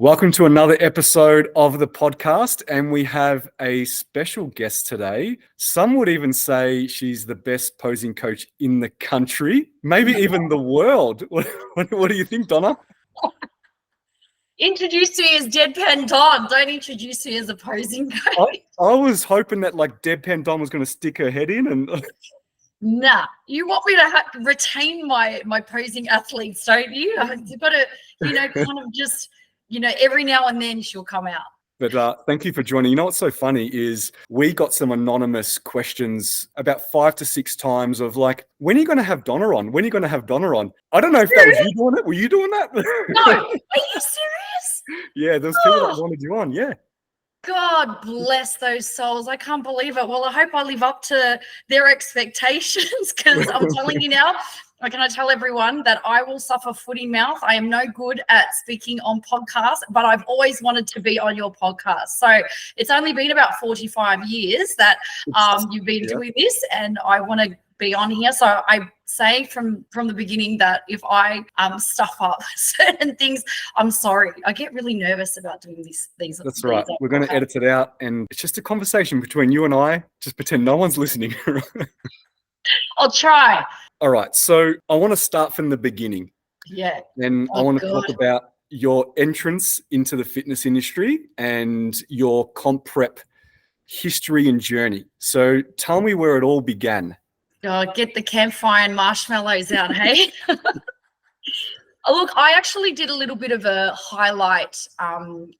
Welcome to another episode of the podcast, and we have a special guest today. Some would even say she's the best posing coach in the country, maybe even the world. What do you think, Donna? Introduce me as Deadpan Don. Don't introduce me as a posing coach. I was hoping that Deadpan Don was going to stick her head in and... Nah, you want me to retain my posing athletes, don't you? You've got to, kind of just... every now and then she'll come out. But thank you for joining. You know what's so funny is we got some anonymous questions about 5 to 6 times of when are you going to have Donna on? When are you going to have Donna on? I don't know if that was you doing it. Were you doing that? No. Are you serious? Yeah, there's people that wanted you on. Yeah. God bless those souls. I can't believe it. Well, I hope I live up to their expectations because I'm telling you now, can I tell everyone that I will suffer footy mouth? I am no good at speaking on podcasts, but I've always wanted to be on your podcast. So it's only been about 45 years that you've been doing this, and I want to be on here. So I say from the beginning that if I stuff up certain things, I'm sorry. I get really nervous about doing these. That's right. We're going to edit it out, and it's just a conversation between you and I. Just pretend no one's listening. I'll try. All right. So I want to start from the beginning. Yeah. And I want to talk about your entrance into the fitness industry and your comp prep history and journey. So tell me where it all began. Oh, get the campfire and marshmallows out, hey? Look, I actually did a little bit of a highlight on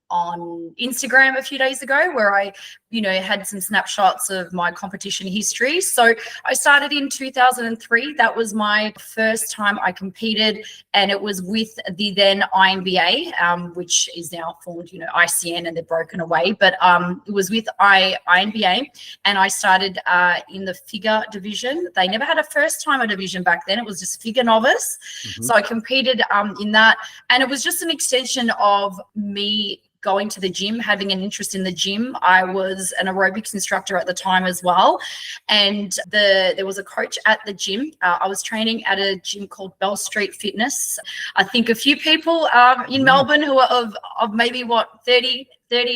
Instagram a few days ago where I, had some snapshots of my competition history. So I started in 2003. That was my first time I competed, and it was with the then INBA, which is now formed, ICN, and they're broken away. But it was with INBA, and I started in the figure division. They never had a first-timer division back then. It was just figure novice. Mm-hmm. So I competed in that, and it was just an extension of me going to the gym, having an interest in the gym. I was an aerobics instructor at the time as well, and there was a coach at the gym. I was training at a gym called Bell Street Fitness. I think a few people in Melbourne who are of maybe 30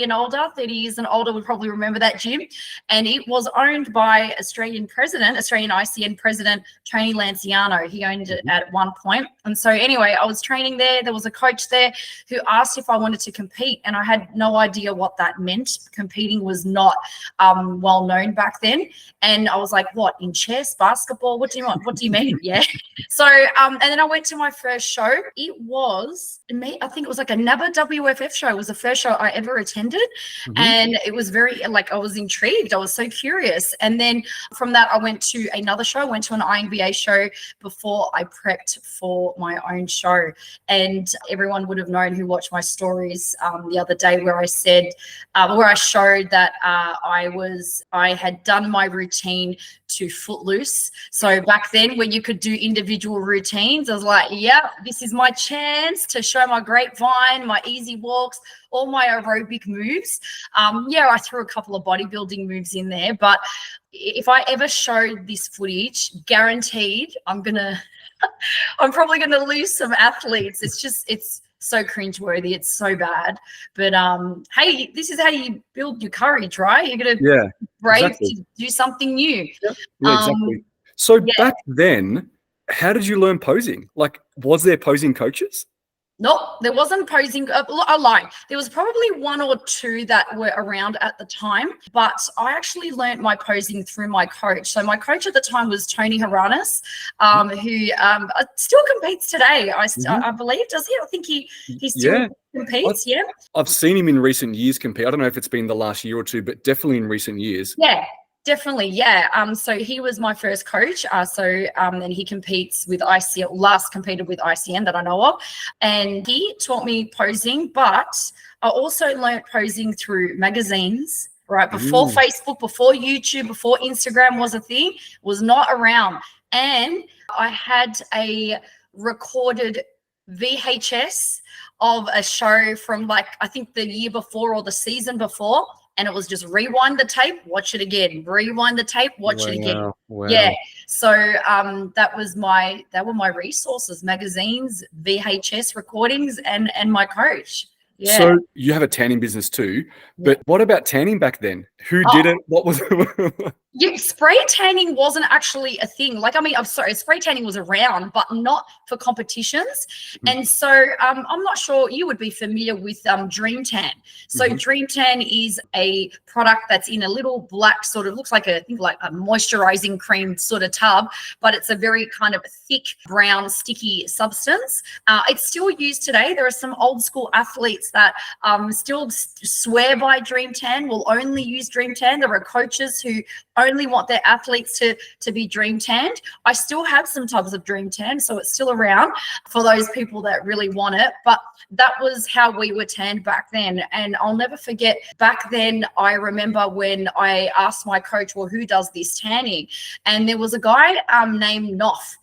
and older, 30 years and older would probably remember that gym. And it was owned by Australian ICN president, Tony Lanciano. He owned it at one point. And so anyway, I was training there. There was a coach there who asked if I wanted to compete, and I had no idea what that meant. Competing was not well known back then. And I was like, what, in chess, basketball? What do you want? What do you mean? Yeah. So, and then I went to my first show. It was, I think it was like a NABA WFF show. It was the first show I ever attended. Mm-hmm. And it was very, I was intrigued. I was so curious. And then from that, I went to another show. I went to an INBA show before I prepped for my own show. And everyone would have known who watched my stories the other day where I said, where I showed that I had done my routine to Footloose. So back then when you could do individual routines, I was like, yeah, this is my chance to show my grapevine, my easy walks, all my aerobic moves. I threw a couple of bodybuilding moves in there, but if I ever showed this footage, guaranteed I'm probably gonna lose some athletes. It's so cringeworthy. It's so bad. But hey, this is how you build your courage, right? You're gonna brave to do something new. Yeah, exactly. So back then, how did you learn posing? Was there posing coaches? Nope, there wasn't posing. I lied. There was probably 1 or 2 that were around at the time, but I actually learned my posing through my coach. So my coach at the time was Tony Haranis, who still competes today. I believe, does he? I think he still competes. I've seen him in recent years compete. I don't know if it's been the last year or 2, but definitely in recent years. Yeah. Definitely, yeah. So he was my first coach. And he competes with ICN, last competed with ICN that I know of. And he taught me posing, but I also learned posing through magazines, right? Before Facebook, before YouTube, before Instagram was a thing, was not around. And I had a recorded VHS of a show from I think the year before or the season before. And it was just rewind the tape, watch it again, rewind the tape, watch it again. Wow. Yeah. So that were my resources, magazines, VHS recordings, and my coach. Yeah. So you have a tanning business too, but what about tanning back then? Who did it? What was it? Yeah, spray tanning wasn't actually a thing. Like, I mean, I'm sorry, spray tanning was around, but not for competitions. And so I'm not sure you would be familiar with Dream Tan. So Dream Tan is a product that's in a little black sort of, looks like I think like a moisturizing cream sort of tub, but it's a very kind of thick brown sticky substance. It's still used today. There are some old school athletes that still swear by Dream Tan, will only use Dream Tan. There are coaches who only want their athletes to be dream tanned. I still have some tubs of Dream Tan, so it's still around for those people that really want it. But that was how we were tanned back then. And I'll never forget, back then, I remember when I asked my coach, well, who does this tanning? And there was a guy named Noff.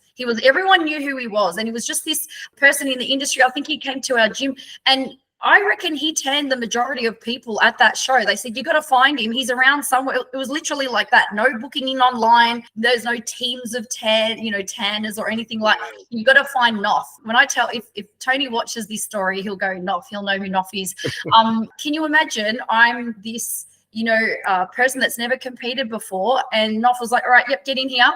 Everyone knew who he was, and he was just this person in the industry. I think he came to our gym, and I reckon he tanned the majority of people at that show. They said, you got to find him. He's around somewhere. It was literally like that. No booking in online. There's no teams of tanners or anything like that. You got to find Noff. When I tell, if Tony watches this story, he'll go, Noff. He'll know who Noff is. Can you imagine? I'm this, person that's never competed before. And Noff was like, all right, yep, get in here.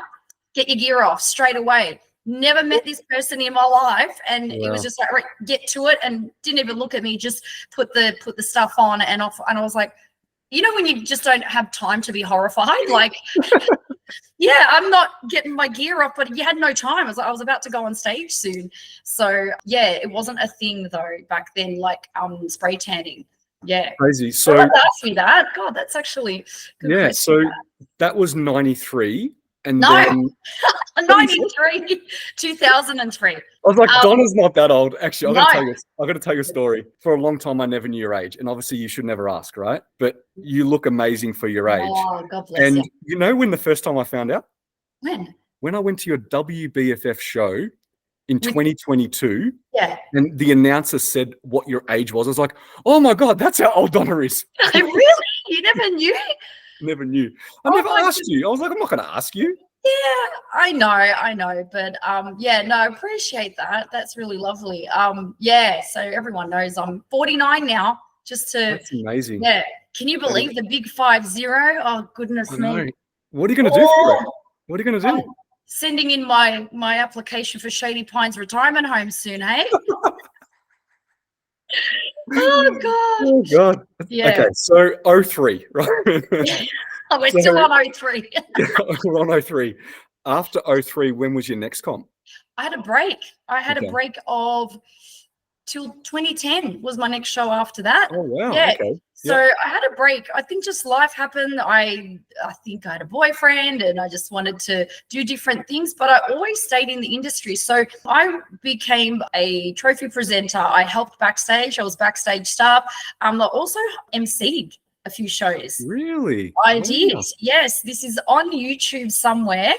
Get your gear off straight away. Never met this person in my life, and it was just like, right, get to it, and didn't even look at me, just put the stuff on and off. And I was like, when you just don't have time to be horrified, like, yeah, I'm not getting my gear off, but you had no time. I was about to go on stage soon. So yeah, it wasn't a thing though back then, like spray tanning. Yeah. Crazy. So ask me that. God, that's actually good. Yeah, so that was 93. And no, then 93, 2003. I was like, Donna's not that old. Actually, No. I've got to tell you a story. For a long time, I never knew your age. And obviously you should never ask, right? But you look amazing for your age. Oh, God bless And you. you know when the first time I found out? When? When I went to your WBFF show in 2022. Yeah. And the announcer said what your age was. I was like, oh my God, that's how old Donna is. Really? You never knew? Never knew. I never asked you. I was like, I'm not going to ask you. Yeah, I know. But yeah, no, I appreciate that. That's really lovely. Yeah, so everyone knows I'm 49 now. That's amazing. Yeah. Can you believe the big 50? Oh, goodness me. What are you going to do for it? What are you going to do? Sending in my application for Shady Pines retirement home soon, hey? Oh God. Oh God. Yeah. Okay, so 03, right? Oh, we're still on 03. We're on 03. After 03, when was your next comp? I had a break. I had a break of till 2010 was my next show after that. Oh wow. Yeah. Okay. So I had a break. I think just life happened. I think I had a boyfriend and I just wanted to do different things, but I always stayed in the industry. So I became a trophy presenter. I helped backstage. I was backstage staff. I also emceed a few shows. Really? I did. Yes. This is on YouTube somewhere.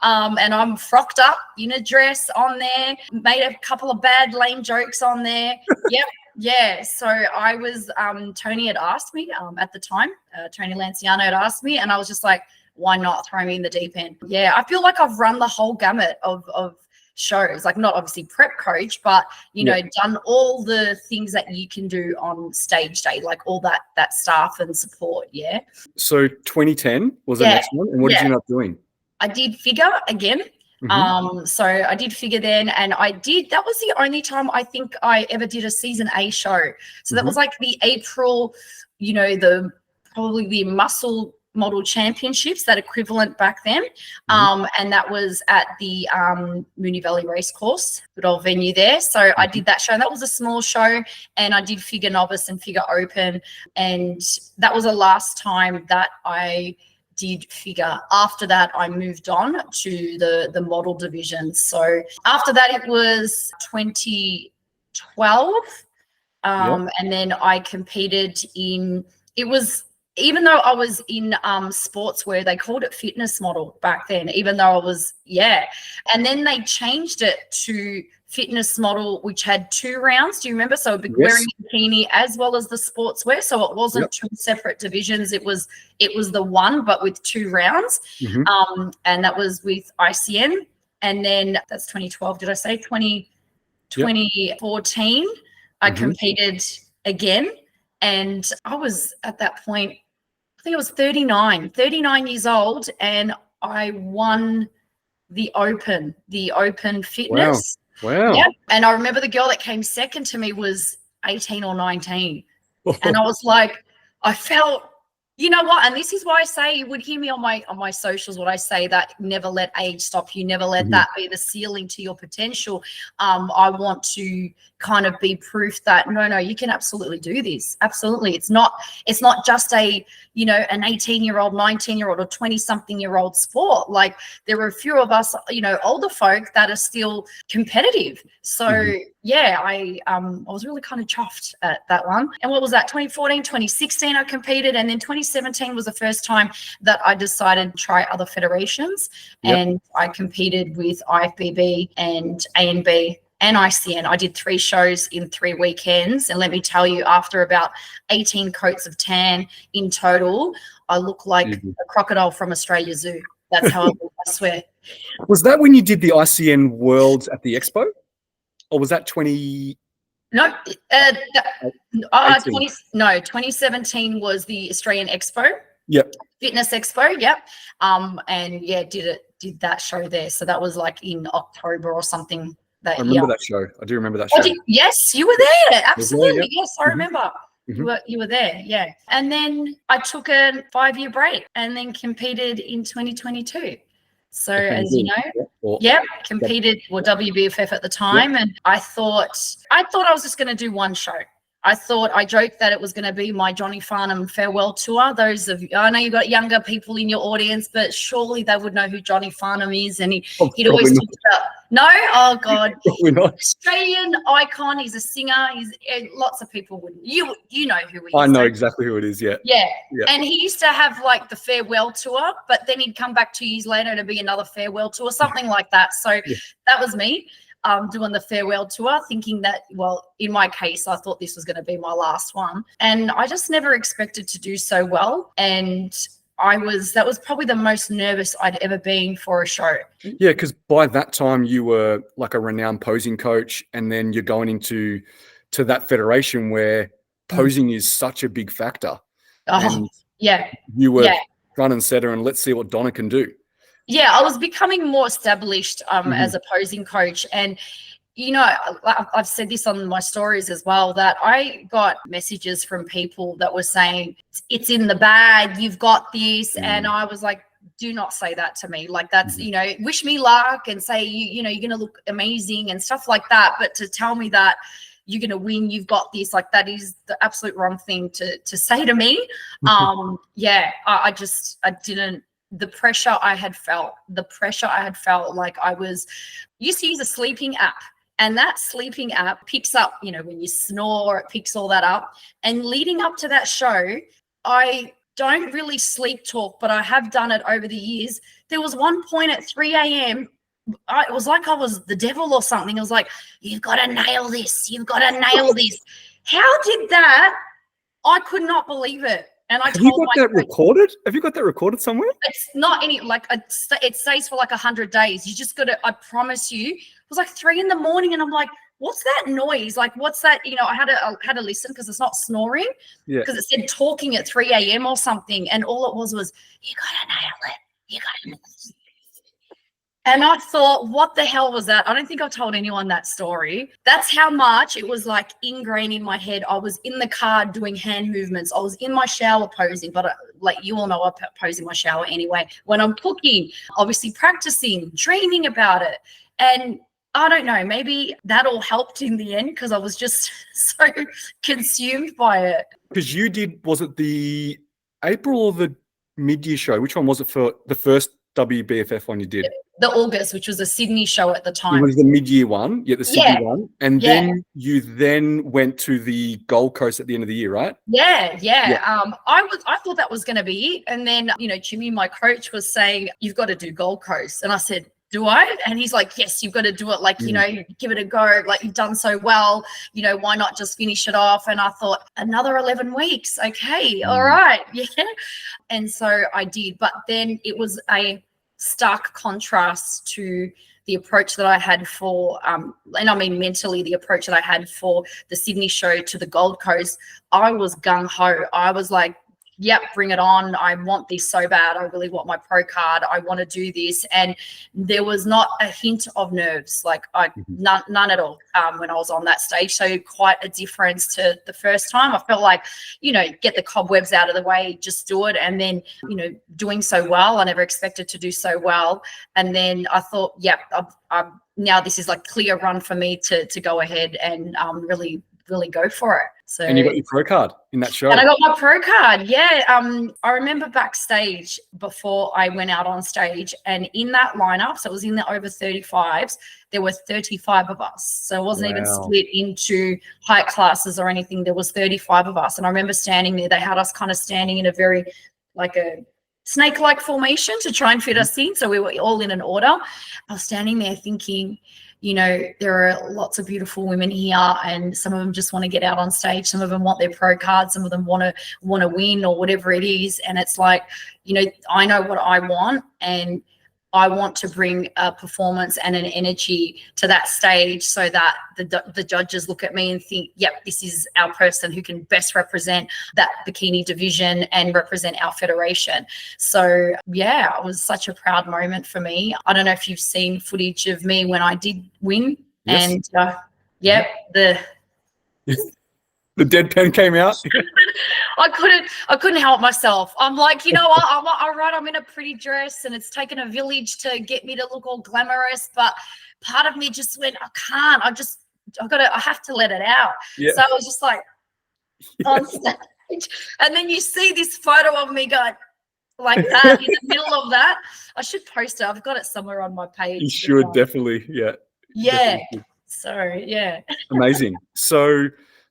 And I'm frocked up in a dress on there, made a couple of bad, lame jokes on there. Yep. Yeah, so I was, Tony had asked me at the time, Tony Lanciano had asked me, and I was just like, why not throw me in the deep end? Yeah, I feel like I've run the whole gamut of shows, like not obviously prep coach, but, you know, done all the things that you can do on stage day, like all that staff and support, yeah. So 2010 was the next one, and what did you end up doing? I did figure again. So I did figure then, and that was the only time I think I ever did a season A show. So that was like the April, you know, probably the muscle model championships, that equivalent back then. And that was at the Moonee Valley Racecourse, good old venue there. So I did that show, and that was a small show, and I did figure novice and figure open. And that was the last time that I did figure. After that, I moved on to the model division. So after that, it was 2012. And then I competed even though I was in sportswear, they called it fitness model back then, even though I was, and then they changed it to fitness model, which had 2 rounds. Do you remember? So wearing a bikini as well as the sportswear. So it wasn't 2 separate divisions. It was the one, but with 2 rounds. And that was with ICN. And then that's 2012. Did I say 2014? I competed again. And I was at that point, I think I was 39 years old, and I won the Open Fitness. Wow. Yeah. And I remember the girl that came second to me was 18 or 19. And I was like, I felt, you know what? And this is why I say, you would hear me on my socials when I say that never let age stop you, never let that be the ceiling to your potential. I want to kind of be proof that no, you can absolutely do this. Absolutely. It's not just an 18-year-old, 19-year-old, or 20-something-year-old sport. Like, there are a few of us, older folk that are still competitive. So yeah, I was really kind of chuffed at that one. And what was that? 2014, 2016 I competed, and then 2017 was the first time that I decided to try other federations. And I competed with IFBB and ANB and ICN. I did 3 shows in 3 weekends, and let me tell you, after about 18 coats of tan in total, I look like a crocodile from Australia Zoo. That's how I look, I swear. Was that when you did the ICN Worlds at the Expo? Or was that 20? No, 2017 was the Australian Expo. Yep. Fitness Expo. Yep. And yeah, did that show there. So that was like in October or something. I remember that show. I do remember that show. Yes, you were there. Absolutely. There, yeah. Yes, I remember. You were there. Yeah. And then I took a 5-year break and then competed in 2022. So FMG, as you know, competed for WBFF at the time. And I thought I was just going to do one show. I joked that it was going to be my Johnny Farnham farewell tour. Those of you, I know you've got younger people in your audience, but surely they would know who Johnny Farnham is. And he'd always talk about, no? Oh God. Australian icon. He's a singer. Lots of people wouldn't. You know who he is. I know exactly who it is, yeah. And he used to have like the farewell tour, but then he'd come back 2 years later to be another farewell tour, something like that. So that was me. Doing the farewell tour, thinking that, well, in my case, I thought this was going to be my last one. And I just never expected to do so well. And that was probably the most nervous I'd ever been for a show. Yeah, because by that time you were like a renowned posing coach, and then you're going into that federation where posing is such a big factor. You were front and center, and let's see what Donna can do. Yeah, I was becoming more established as a posing coach. And, I've said this on my stories as well, that I got messages from people that were saying, it's in the bag, you've got this. And I was like, do not say that to me. Like, that's, wish me luck and say, you're going to look amazing and stuff like that. But to tell me that you're going to win, you've got this, like, that is the absolute wrong thing to say to me. I didn't. The pressure I had felt, like I used to use a sleeping app, and that sleeping app picks up, when you snore, it picks all that up. And leading up to that show, I don't really sleep talk, but I have done it over the years. There was one point at 3 a.m. It was like I was the devil or something. I was like, you've got to nail this. You've got to nail this. How did that? I could not believe it. And I Have you got that recorded? Have you got that recorded somewhere? It's not any, like, it stays for like 100 days. You just got to, I promise you, it was like 3 a.m. and I'm like, what's that noise? Like, what's that? I had to listen because it's not snoring. Yeah. Because it said talking at 3 a.m. or something. And all it was, you got to nail it. You got to nail it. And I thought, what the hell was that? I don't think I've told anyone that story. That's how much it was like ingrained in my head. I was in the car doing hand movements. I was in my shower posing, but like you all know, I pose in my shower anyway. When I'm cooking, obviously practicing, dreaming about it. And I don't know, maybe that all helped in the end because I was just so consumed by it. Because you did, was it the April or the mid-year show? Which one was it for the first WBFF one you did? The August, which was a Sydney show at the time. It was the mid-year one, the Sydney one. And then you went to the Gold Coast at the end of the year, right? Yeah. I thought that was going to be it. And then, Jimmy, my coach, was saying, you've got to do Gold Coast. And I said, do I? And he's like, yes, you've got to do it. Like, give it a go. Like, you've done so well, why not just finish it off? And I thought, another 11 weeks. Okay. All right. Yeah. And so I did. But then it was stark contrast to the approach that I had for, and I mean mentally, the approach that I had for the Sydney show to the Gold Coast. I was gung-ho. I was like, yep, bring it on. I want this so bad. I really want my pro card. I want to do this. And there was not a hint of nerves, like none at all when I was on that stage. So quite a difference to the first time. I felt like, get the cobwebs out of the way, just do it. And then, doing so well. I never expected to do so well. And then I thought, yep, now this is like clear run for me to go ahead and really go for it. So, and you got your pro card in that show. And I got my pro card. Yeah. I remember backstage before I went out on stage, and in that lineup, so it was in the over 35s, there were 35 of us. So it wasn't even split into height classes or anything. There was 35 of us. And I remember standing there. They had us kind of standing in a very like a snake-like formation to try and fit us in. So we were all in an order. I was standing there thinking, there are lots of beautiful women here, and some of them just want to get out on stage. Some of them want their pro card. Some of them want to win or whatever it is. And it's like, I know what I want, and I want to bring a performance and an energy to that stage so that the judges look at me and think, yep, this is our person who can best represent that bikini division and represent our federation. So, yeah, it was such a proud moment for me. I don't know if you've seen footage of me when I did win. Yes. And, the deadpan came out. I couldn't help myself. I'm like, all right, I'm in a pretty dress and it's taken a village to get me to look all glamorous, but part of me just went, I can't. I have to let it out. Yeah. So I was just like on stage. And then you see this photo of me going like that in the middle of that. I should post it. I've got it somewhere on my page. You should definitely. Yeah. Yeah. Definitely. So, yeah. Amazing. So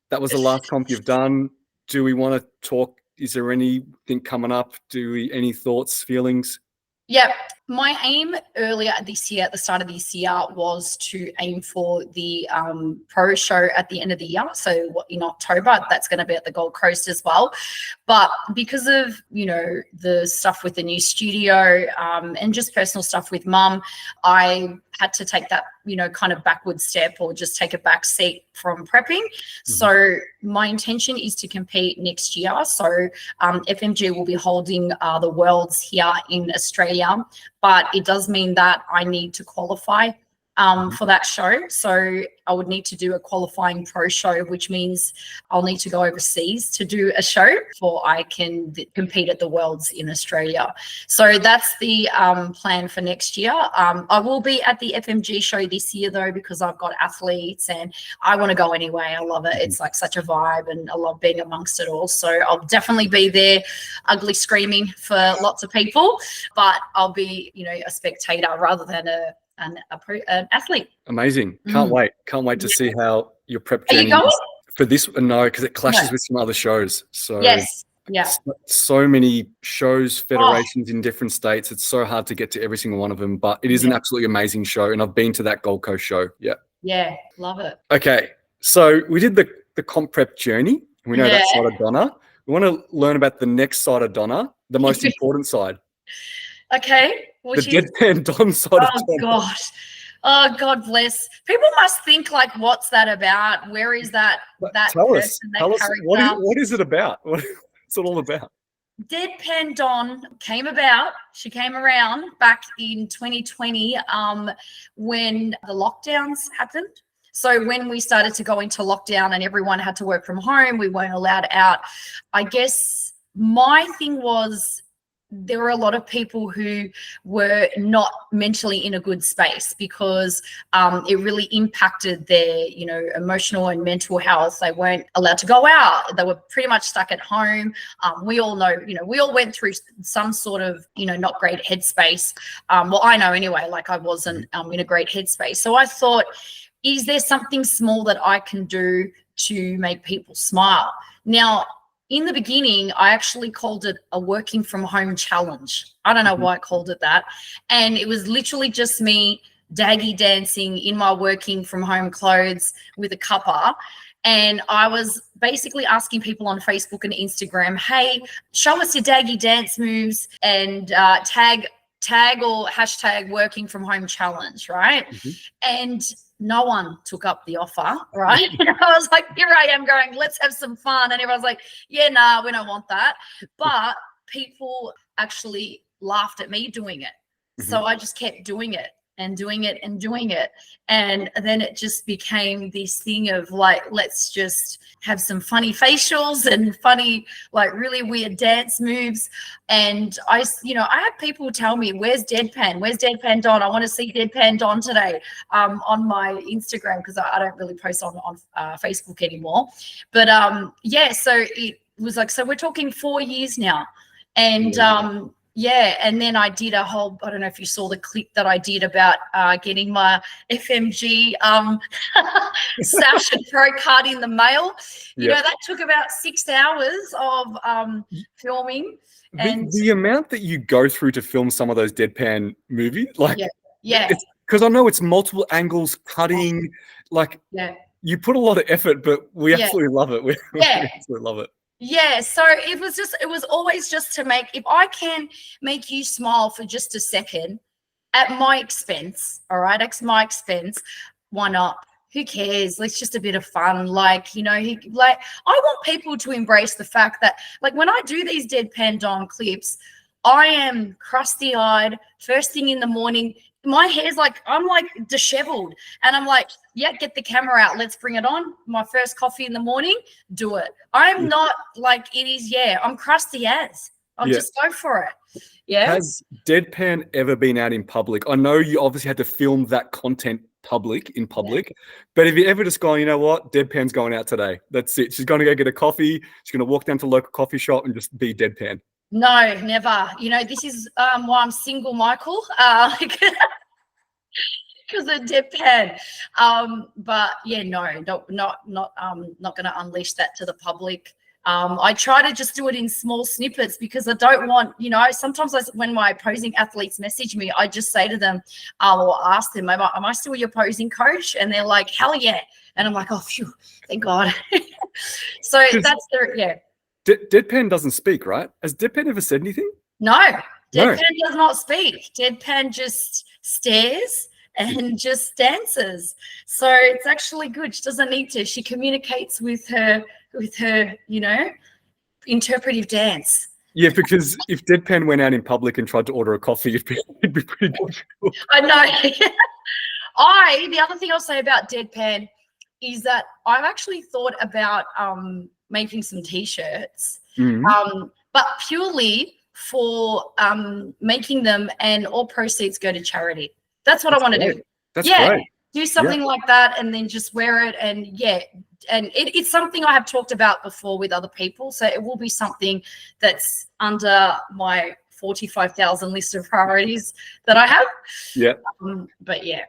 that was the last comp you've done. Do we want to talk? Is there anything coming up? Any thoughts, feelings? Yep. My aim earlier this year, at the start of this year, was to aim for the pro show at the end of the year. So in October, that's going to be at the Gold Coast as well. But because of, the stuff with the new studio and just personal stuff with mum, I had to take that, kind of backward step or just take a back seat from prepping. So my intention is to compete next year. So FMG will be holding the Worlds here in Australia, but it does mean that I need to qualify for that show. So I would need to do a qualifying pro show, which means I'll need to go overseas to do a show before I can compete at the Worlds in Australia. So that's the plan for next year. I will be at the FMG show this year though, because I've got athletes and I want to go anyway. I love it. It's like such a vibe and I love being amongst it all. So I'll definitely be there, ugly screaming for lots of people, but I'll be, a spectator rather than an athlete. Amazing. Can't wait to see how your prep journey for this. No, because it clashes with some other shows. So yes. Yeah. So many shows, federations in different states. It's so hard to get to every single one of them, but it is an absolutely amazing show. And I've been to that Gold Coast show. Yeah. Yeah. Love it. Okay. So we did the comp prep journey. We know that side of Donna. We want to learn about the next side of Donna, the most important side. Okay. The Deadpan Don side of Donna. Gosh. Oh, God bless. People must think like, what's that about? Where is that Tell us. person, that Tell us. character? What is it about? What's it all about? Deadpan Don came about. She came around back in 2020 when the lockdowns happened. So when we started to go into lockdown and everyone had to work from home, we weren't allowed out. I guess my thing was, there were a lot of people who were not mentally in a good space because it really impacted their, emotional and mental health. They weren't allowed to go out. They were pretty much stuck at home. We all know, we all went through some sort of, not great headspace. Well, I know anyway, like I wasn't in a great headspace. So I thought, is there something small that I can do to make people smile? Now, in the beginning, I actually called it a working from home challenge. I don't know why I called it that. And it was literally just me daggy dancing in my working from home clothes with a cuppa. And I was basically asking people on Facebook and Instagram, hey, show us your daggy dance moves and tag tag or hashtag working from home challenge, right? And no one took up the offer, right? I was like, here I am going, let's have some fun. And everyone's like, yeah, nah, we don't want that. But people actually laughed at me doing it. So I just kept doing it and doing it and doing it. And then it just became this thing of like, let's just have some funny facials and funny, like really weird dance moves. And I had people tell me, where's Deadpan? Where's Deadpan Don? I want to see Deadpan Don today on my Instagram, because I don't really post on Facebook anymore. But yeah, so it was like, so we're talking 4 years now. And yeah, and then I did a whole, I don't know if you saw the clip that I did about getting my FMG Sash and Pro card in the mail. You know, that took about 6 hours of filming. And the amount that you go through to film some of those Deadpan movies, like, yeah, because I know it's multiple angles, cutting, like, you put a lot of effort, but we absolutely love it. We absolutely love it. Yeah, so it was always just to make, if I can make you smile for just a second at my expense, all right, at my expense, why not? Who cares? It's just a bit of fun. Like, you know, like, I want people to embrace the fact that, like, when I do these Deadpan Don clips, I am crusty-eyed, first thing in the morning. My hair's like, I'm like disheveled, and I'm like, yeah, get the camera out, let's bring it on. My first coffee in the morning, do it. I'm not like it is. Yeah, I'm crusty as. I'll just go for it. Yeah. Has Deadpan ever been out in public? I know you obviously had to film that content in public, but have you ever just gone, you know what, Deadpan's going out today, that's it, she's going to go get a coffee, she's going to walk down to the local coffee shop and just be Deadpan? No, never. You know, this is why I'm single, Michael, because of Deadpan. But yeah, no, not going to unleash that to the public. I try to just do it in small snippets, because I don't want, you know, sometimes when my posing athletes message me, I just say to them, or ask them, am I still your posing coach? And they're like, hell yeah. And I'm like, oh, phew, thank God. So that's Deadpan doesn't speak, right? Has Deadpan ever said anything? No, Deadpan does not speak. Deadpan just stares and just dances. So it's actually good. She doesn't need to. She communicates with her, you know, interpretive dance. Yeah, because if Deadpan went out in public and tried to order a coffee, it'd be pretty difficult. I know. The other thing I'll say about Deadpan is that I've actually thought about making some t-shirts, but purely for making them, and all proceeds go to charity. That's what I want to do. That's great. Do something like that, and then just wear it. And and it's something I have talked about before with other people, so it will be something that's under my 45,000 list of priorities that I have. But yeah,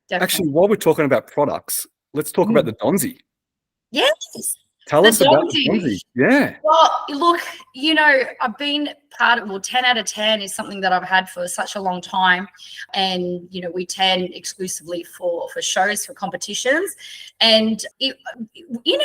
definitely. Actually, while we're talking about products, let's talk about the Donzie. Yes. Tell us about the Donzie. Yeah. Well, look, you know, I've been part of, 10 out of 10 is something that I've had for such a long time. And, you know, we tan exclusively for shows, for competitions. And in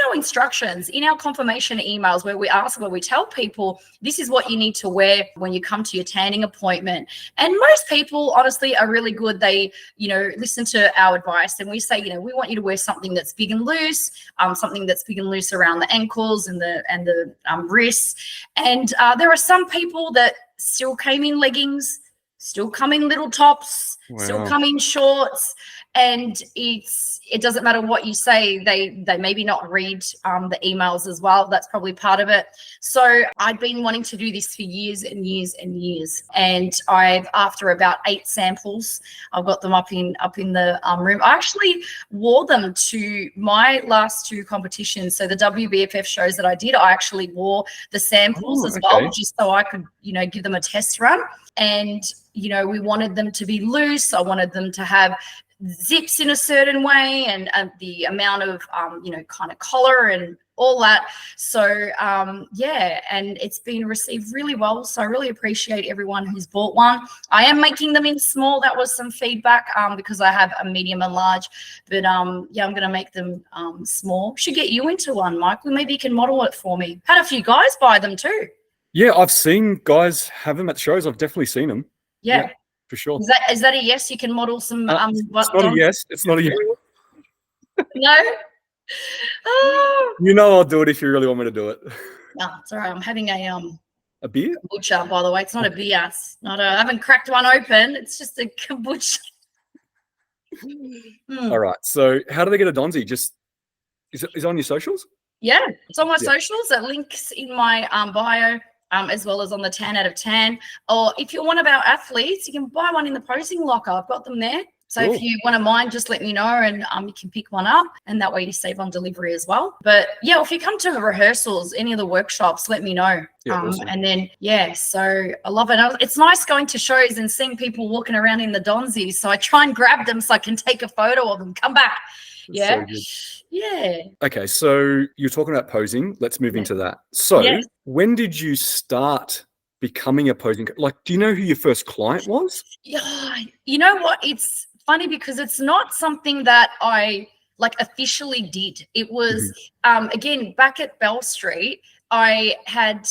our instructions, in our confirmation emails, where we tell people, this is what you need to wear when you come to your tanning appointment. And most people, honestly, are really good. They, you know, listen to our advice, and we say, you know, we want you to wear something that's big and loose, something that's big and loose around the ankles and the wrists. And there are some people that still came in leggings, still come in little tops, still come in shorts, and it doesn't matter what you say, they maybe not read the emails as well. That's probably part of it. So I've been wanting to do this for years and years and years, and after about 8 samples, I've got them up in the room. I actually wore them to my last 2 competitions. So the WBFF shows that I did, I actually wore the samples as well, just so I could, you know, give them a test run. And, you know, we wanted them to be loose. I wanted them to have zips in a certain way, and the amount of, you know, kind of collar and all that. So, yeah, and it's been received really well. So I really appreciate everyone who's bought one. I am making them in small. That was some feedback because I have a medium and large. But, yeah, I'm going to make them small. Should get you into one, Michael. Maybe you can model it for me. Had a few guys buy them too. Yeah, I've seen guys have them at shows. I've definitely seen them. Yeah. for sure. Is that a yes? You can model some It's not a yes. It's not a yes. No. Oh. You know I'll do it if you really want me to do it. No, it's all right. I'm having a beer. Kombucha, by the way. It's not a beer. It's not I haven't cracked one open. It's just a kombucha. All right. So how do they get a Donzi? Just is it on your socials? Yeah, it's on my socials. It links in my bio, as well as on the 10 out of 10. Or if you're one of our athletes, you can buy one in the posing locker. I've got them there. So if you want to mine, just let me know, and you can pick one up, and that way you save on delivery as well. But yeah, if you come to the rehearsals, any of the workshops, let me know. Awesome. And then so I love it. It's nice going to shows and seeing people walking around in the Donzies. So I try and grab them so I can take a photo of them. Come back. Yeah. Okay, so you're talking about posing. Let's move into that. So when did you start becoming a posing? Like, do you know who your first client was? Yeah, you know what? It's funny because it's not something that I officially did. It was again back at Bell Street. I had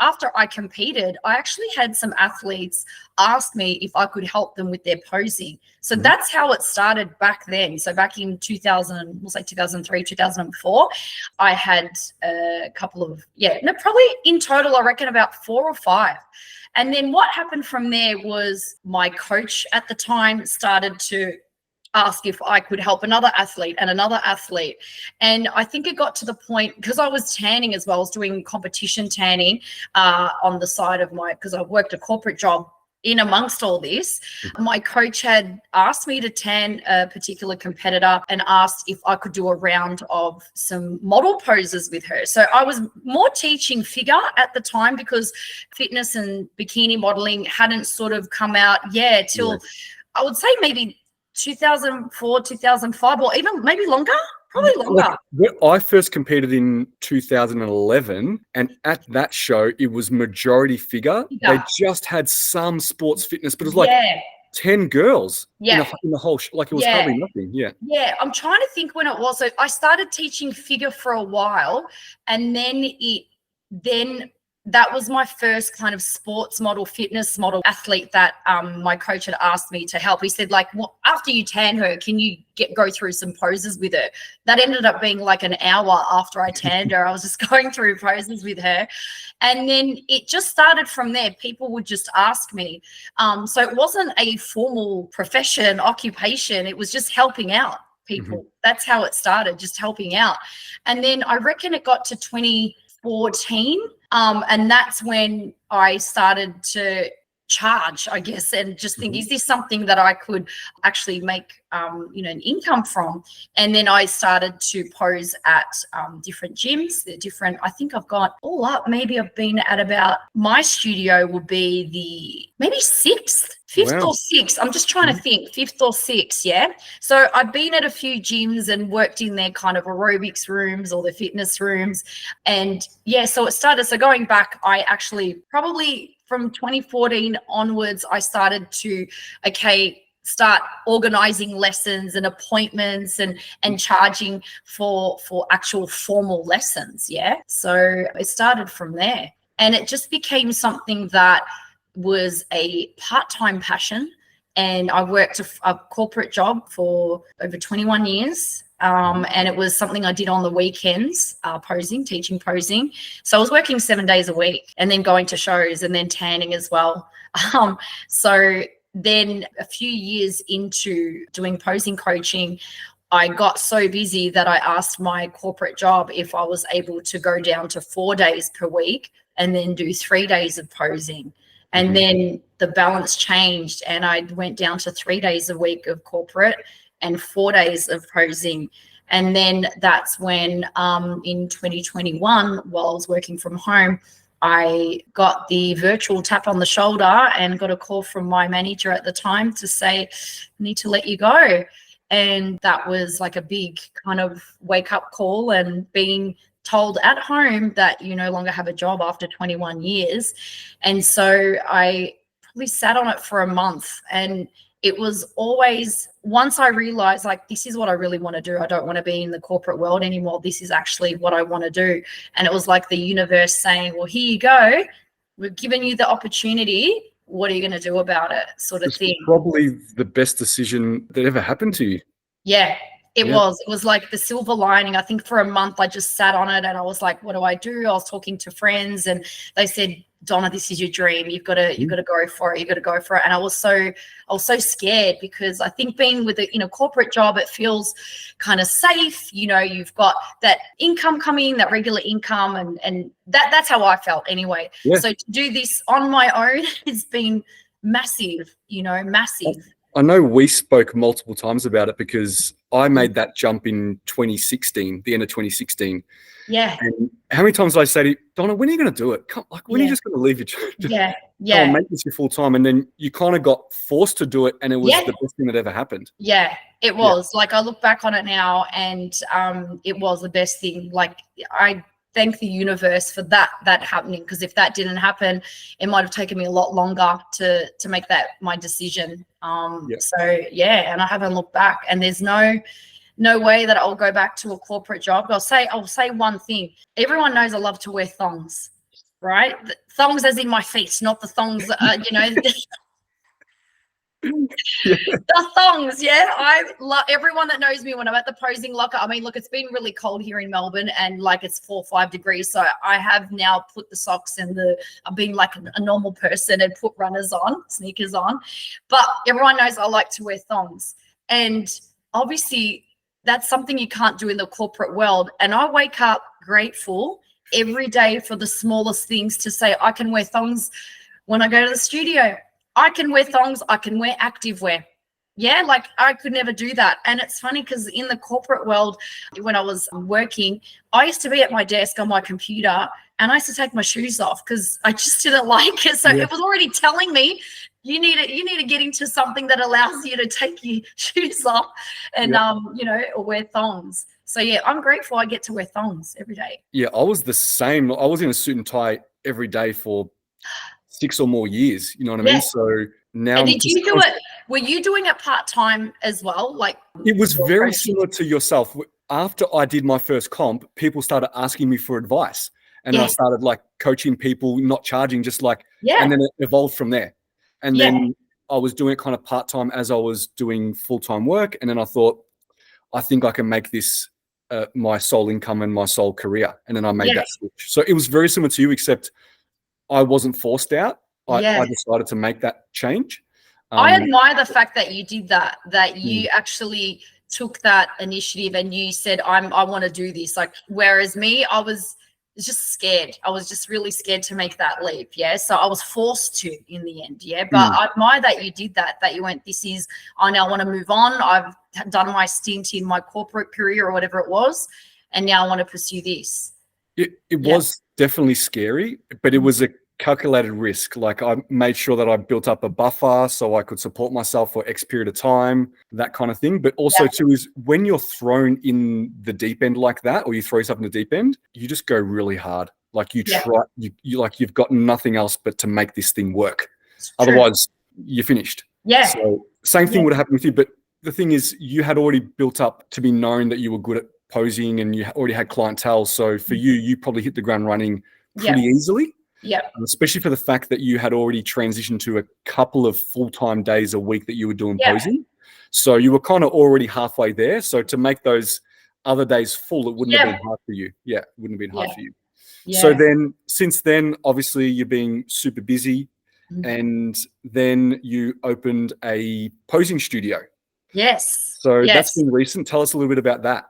after I competed, I actually had some athletes ask me if I could help them with their posing. So that's how it started back then. So back in 2003, 2004, I had a couple of probably in total I reckon about 4 or 5. And then what happened from there was my coach at the time started to ask if I could help another athlete and another athlete. And I think it got to the point, because I was tanning as well, I was doing competition tanning on the side of because I worked a corporate job in amongst all this. My coach had asked me to tan a particular competitor and asked if I could do a round of some model poses with her. So I was more teaching figure at the time because fitness and bikini modeling hadn't sort of come out till I would say maybe 2004, 2005, or even maybe longer, probably longer. I first competed in 2011, and at that show, it was majority figure. They just had some sports fitness, but it was like 10 girls in the whole show. Like it was hardly nothing. Yeah, I'm trying to think when it was. So I started teaching figure for a while, and then that was my first kind of sports model, fitness model athlete that my coach had asked me to help. He said, after you tan her, can you go through some poses with her? That ended up being like an hour after I tanned her. I was just going through poses with her. And then it just started from there. People would just ask me. So it wasn't a formal profession, occupation. It was just helping out people. That's how it started, just helping out. And then I reckon it got to 2014. And that's when I started to charge, I guess, and just think, is this something that I could actually make, an income from? And then I started to pose at different gyms. I think I've got all up, maybe I've been at about, my studio would be the maybe 6th, 5th or 6th. I'm just trying to think, 5th or 6th, So I've been at a few gyms and worked in their kind of aerobics rooms or the fitness rooms. And so it started. So going back, I actually probably from 2014 onwards, I started to, start organizing lessons and appointments and charging for actual formal lessons. So it started from there, and it just became something that was a part-time passion. And I worked a corporate job for over 21 years. And it was something I did on the weekends, teaching posing. So I was working 7 days a week and then going to shows and then tanning as well. So then a few years into doing posing coaching, I got so busy that I asked my corporate job if I was able to go down to 4 days per week and then do 3 days of posing. And then the balance changed and I went down to 3 days a week of corporate and 4 days of posing. And then that's when in 2021, while I was working from home, I got the virtual tap on the shoulder and got a call from my manager at the time to say, I need to let you go. And that was like a big kind of wake up call, and being told at home that you no longer have a job after 21 years. And so I probably sat on it for a month, and it was always, once I realized this is what I really want to do. I don't want to be in the corporate world anymore. This is actually what I want to do. And it was like the universe saying, well, here you go. We've given you the opportunity. what are you going to do about it, sort of It's thing. probably the best decision that ever happened to you. Yeah, it Yeah. was. It was like the silver lining. I think for a month I just sat on it and I was like, what do I do? I was talking to friends and they said, Donna, this is your dream. You've got to go for it. You've got to go for it. And I was so scared because I think being with a corporate job, it feels kind of safe. You know, you've got that income coming, that regular income, and that's how I felt anyway. Yeah. So to do this on my own has been massive, massive. I know we spoke multiple times about it because I made that jump in 2016, the end of 2016. Yeah. And how many times did I say to you, Donna, when are you going to do it? When are you just going to leave your job? Yeah. Go on, make this your full time. And then you kind of got forced to do it, and it was the best thing that ever happened. Yeah, it was. Like I look back on it now, and it was the best thing. Like I thank the universe for that happening, because if that didn't happen, it might have taken me a lot longer to make that my decision. So yeah, and I haven't looked back, and there's no way that I'll go back to a corporate job. I'll say one thing. Everyone knows I love to wear thongs, right? The thongs as in my feet, not the thongs, the thongs. I love everyone that knows me when I'm at the posing locker. I mean, look, it's been really cold here in Melbourne, and like it's 4 or 5 degrees, so I have now put the socks and I've been like a normal person and put sneakers on, but everyone knows I like to wear thongs, and obviously that's something you can't do in the corporate world. And I wake up grateful every day for the smallest things, to say I can wear thongs when I go to the studio. I can wear thongs. I can wear activewear. Yeah, like I could never do that. And it's funny because in the corporate world, when I was working, I used to be at my desk on my computer and I used to take my shoes off because I just didn't like it. So it was already telling me you need to get into something that allows you to take your shoes off and or wear thongs. So yeah, I'm grateful I get to wear thongs every day. Yeah, I was the same. I was in a suit and tie every day for 6 or more years. You know what I mean? So now. And did you do it? Were you doing it part-time as well? Like it was very similar to yourself. After I did my first comp, people started asking me for advice. And then I started like coaching people, not charging, just like, and then it evolved from there. And then I was doing it kind of part-time as I was doing full-time work. And then I thought, I think I can make this my sole income and my sole career. And then I made that switch. So it was very similar to you, except I wasn't forced out. I decided to make that change. I admire the fact that you did that you actually took that initiative and you said, I want to do this. Like, whereas me, I was just scared. I was just really scared to make that leap. Yeah. So I was forced to in the end. Yeah. But I admire that you did that you went, I now want to move on. I've done my stint in my corporate career or whatever it was. And now I want to pursue this. It was definitely scary, but it was a calculated risk. Like I made sure that I built up a buffer so I could support myself for X period of time, that kind of thing. But also too is when you're thrown in the deep end like that, or you throw yourself in the deep end, you just go really hard. Like you try, you like you've got nothing else but to make this thing work. Otherwise, you're finished. Yeah. So same thing would happen with you. But the thing is, you had already built up to be known that you were good at posing, and you already had clientele. So for you probably hit the ground running pretty easily. Yeah, especially for the fact that you had already transitioned to a couple of full-time days a week that you were doing posing. So you were kind of already halfway there. So to make those other days full, it wouldn't have been hard for you. Yeah, it wouldn't have been hard for you. Yeah. So then, since then, obviously you're being super busy, and then you opened a posing studio. Yes. So that's been recent. Tell us a little bit about that.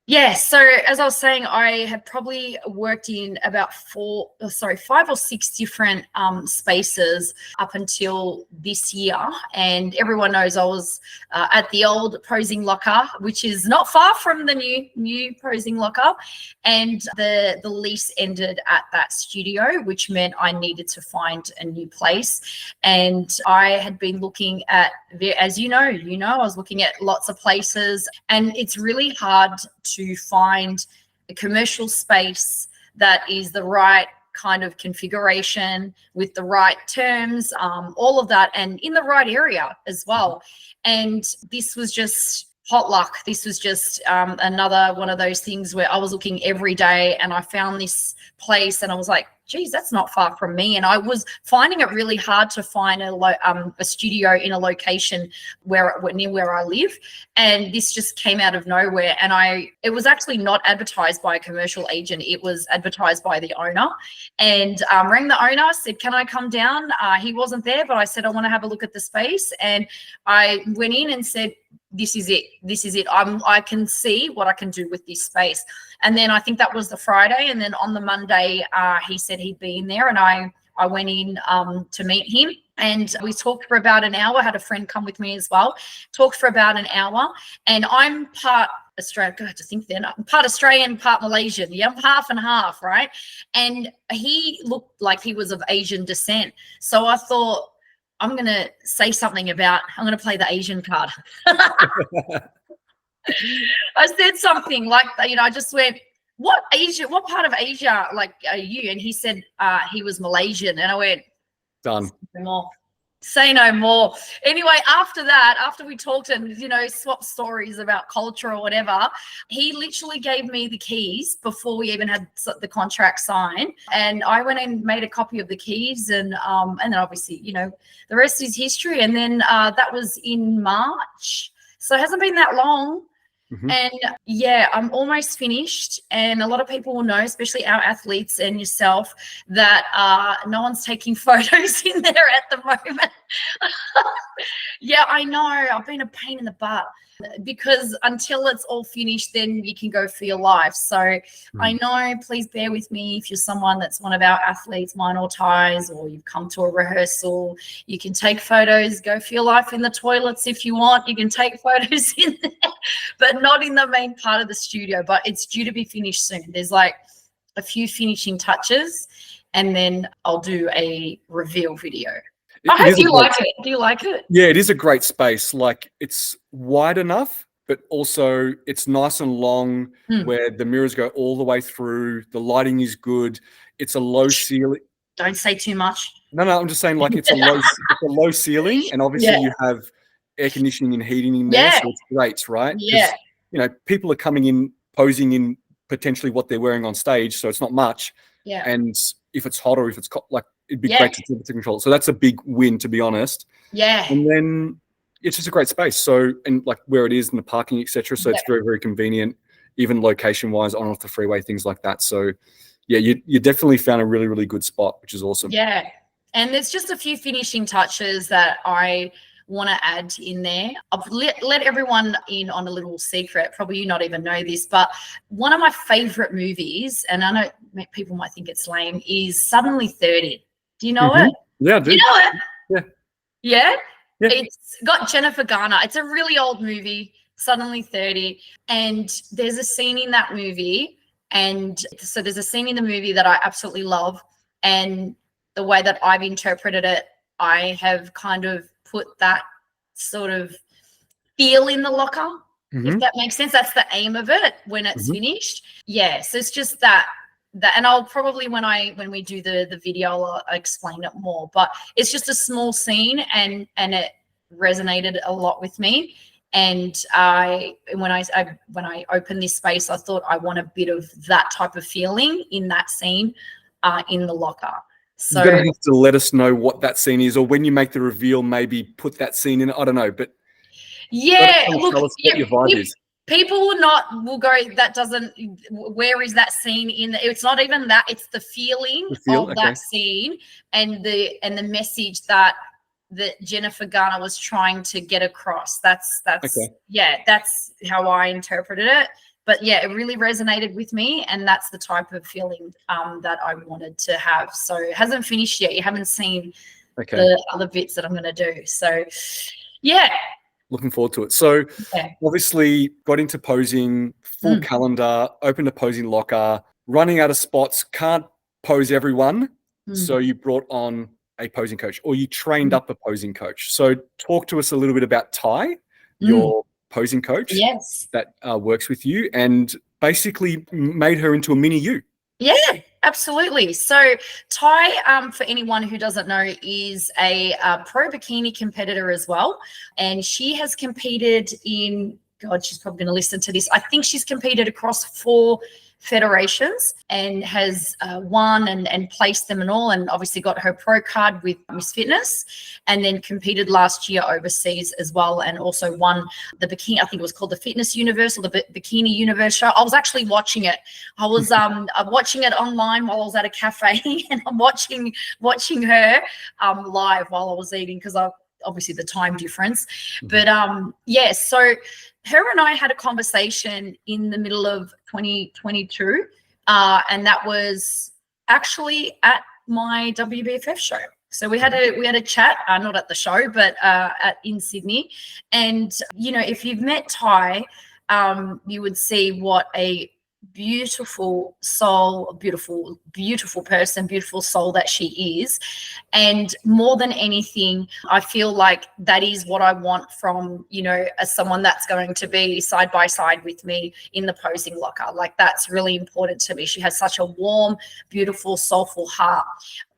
Yeah, so as I was saying, I have probably worked in about 5 or 6 different spaces up until this year. And everyone knows I was at the old posing locker, which is not far from the new posing locker. And the lease ended at that studio, which meant I needed to find a new place. And I had been looking at, as you know, I was looking at lots of places, and it's really hard to find a commercial space that is the right kind of configuration with the right terms, all of that, and in the right area as well. And this was just hot luck. This was just another one of those things where I was looking every day and I found this place and I was like, geez, that's not far from me. And I was finding it really hard to find a studio in a location near where I live. And this just came out of nowhere. And it was actually not advertised by a commercial agent. It was advertised by the owner. And rang the owner, said, can I come down? He wasn't there, but I said, I want to have a look at the space. And I went in and said, this is it. This is it. I can see what I can do with this space. And then I think that was the Friday. And then on the Monday, he said he'd be in there. And I went in to meet him. And we talked for about an hour. I had a friend come with me as well. Talked for about an hour. And I'm part Australian. God, I had to think then. I'm part Australian, part Malaysian. Yeah, I'm half and half, right? And he looked like he was of Asian descent. So I thought, I'm going to say something about, I'm going to play the Asian card. I said something like, I just went, what part of Asia, like, are you? And he said he was Malaysian. And I went, done. Say no more. Anyway, after we talked and, swapped stories about culture or whatever, he literally gave me the keys before we even had the contract signed. And I went and made a copy of the keys. And then obviously, the rest is history. And then that was in March. So it hasn't been that long. Mm-hmm. And yeah, I'm almost finished. And a lot of people will know, especially our athletes and yourself, that no one's taking photos in there at the moment. Yeah, I know. I've been a pain in the butt because until it's all finished, then you can go for your life. So I know, please bear with me if you're someone that's one of our athletes, mine or Ty's, or you've come to a rehearsal. You can take photos, go for your life in the toilets if you want. You can take photos in there, but not in the main part of the studio. But it's due to be finished soon. There's like a few finishing touches, and then I'll do a reveal video. I hope you like it. Do you like it? Yeah, it is a great space. Like, it's wide enough, but also it's nice and long where the mirrors go all the way through. The lighting is good. It's a low ceiling. Don't say too much. No, I'm just saying, like, it's a low ceiling, and obviously you have air conditioning and heating in there, so it's great, right? Yeah. People are coming in posing in potentially what they're wearing on stage, so it's not much. Yeah. And if it's hot or if it's like, it'd be great to temperature control. So that's a big win, to be honest. Yeah. And then it's just a great space. So, and like where it is and the parking, etc. So it's very, very convenient, even location-wise, on off the freeway, things like that. So yeah, you definitely found a really, really good spot, which is awesome. Yeah. And there's just a few finishing touches that I want to add in there. I've let everyone in on a little secret. Probably you not even know this, but one of my favorite movies, and I know people might think it's lame, is Suddenly 30. Do you know it? Yeah, I do. You know it? Yeah. Yeah? Yeah. It's got Jennifer Garner. It's a really old movie, Suddenly 30. And there's a scene in that movie. And so there's a scene in the movie that I absolutely love. And the way that I've interpreted it, I have kind of put that sort of feel in the locker, if that makes sense. That's the aim of it when it's finished. Yeah. So it's just that, and I'll probably, when we do the video, I'll explain it more, but it's just a small scene and it resonated a lot with me. And when I opened this space, I thought I want a bit of that type of feeling in that scene in the locker. So you're gonna have to let us know what that scene is, or when you make the reveal, maybe put that scene in. I don't know, but yeah, look, tell us what your vibe is. People will go, that doesn't, where is that scene in it's not even that, it's the feeling of that scene and the message that Jennifer Garner was trying to get across. That's that's how I interpreted it. But yeah, it really resonated with me, and that's the type of feeling that I wanted to have. So it hasn't finished yet. You haven't seen the other bits that I'm going to do. So yeah. Looking forward to it. So obviously got into posing, full calendar, opened a posing locker, running out of spots, can't pose everyone. So you brought on a posing coach, or you trained up a posing coach. So talk to us a little bit about Ty, your posing coach that works with you, and basically made her into a mini you. Yeah, absolutely. So Ty, for anyone who doesn't know, is a pro bikini competitor as well. And she has competed in, God, she's probably going to listen to this. I think she's competed across 4 federations and has won and placed them and all, and obviously got her pro card with Miss Fitness, and then competed last year overseas as well, and also won the bikini, I think it was called the Fitness Universe or the Bikini Universe show. I was actually watching it. I was watching it online while I was at a cafe, and I'm watching her live while I was eating, because obviously the time difference. But yeah, so her and I had a conversation in the middle of 2022, and that was actually at my WBFF show. So we had a chat, not at the show, but in Sydney. And you know, if you've met Ty, you would see what a beautiful soul, beautiful person, beautiful soul that she is. And more than anything, I feel like that is what I want from, you know, as someone that's going to be side by side with me in the posing locker. Like, that's really important to me. She has such a warm, beautiful, soulful heart.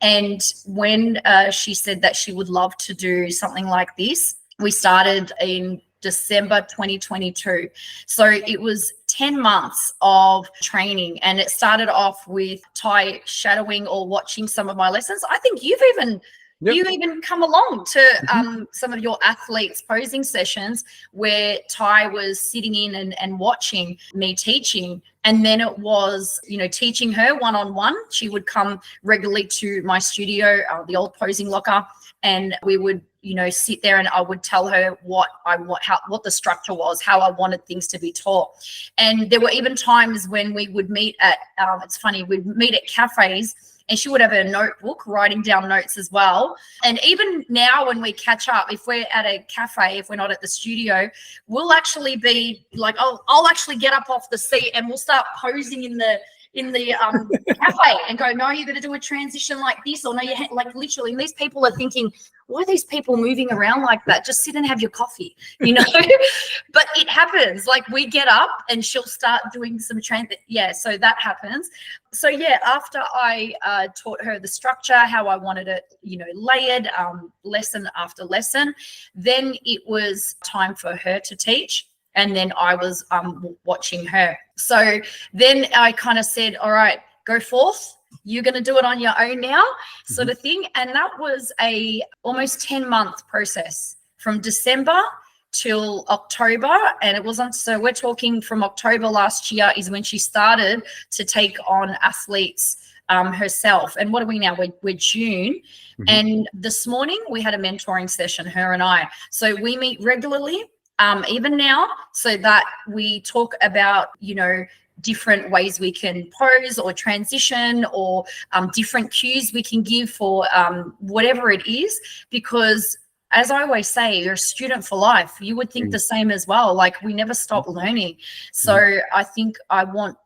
And when she said that she would love to do something like this, we started in December 2022. So it was 10 months of training, and it started off with Ty shadowing or watching some of my lessons. I think you've even come along to some of your athletes' posing sessions where Ty was sitting in and watching me teaching. And then it was, you know, teaching her one-on-one. She would come regularly to my studio, the old posing locker, and we would, you know, sit there and I would tell her what the structure was, how I wanted things to be taught. And there were even times when we would meet at, it's funny, we'd meet at cafes, and she would have a notebook writing down notes as well. And even now when we catch up, if we're at a cafe, if we're not at the studio, we'll actually be like, I'll actually get up off the seat and we'll start posing in the cafe and go, no, you're going to do a transition like this, or no, you like literally. And these people are thinking, why are these people moving around like that? Just sit and have your coffee, you know. But it happens. Like, we get up and she'll start doing some so that happens. So yeah, after I taught her the structure, how I wanted it, you know, layered, lesson after lesson, then it was time for her to teach. And then I was watching her. So then I kind of said, all right, go forth. You're going to do it on your own now, sort of thing. And that was a almost 10-month process from December till October. And it wasn't, so we're talking from October last year is when she started to take on athletes herself. And what are we now? We're June. And this morning we had a mentoring session, her and I. So we meet regularly. Even now, so that we talk about, you know, different ways we can pose or transition, or different cues we can give for whatever it is, because as I always say, you're a student for life. You would think the same as well. Like, we never stop learning. So I think I want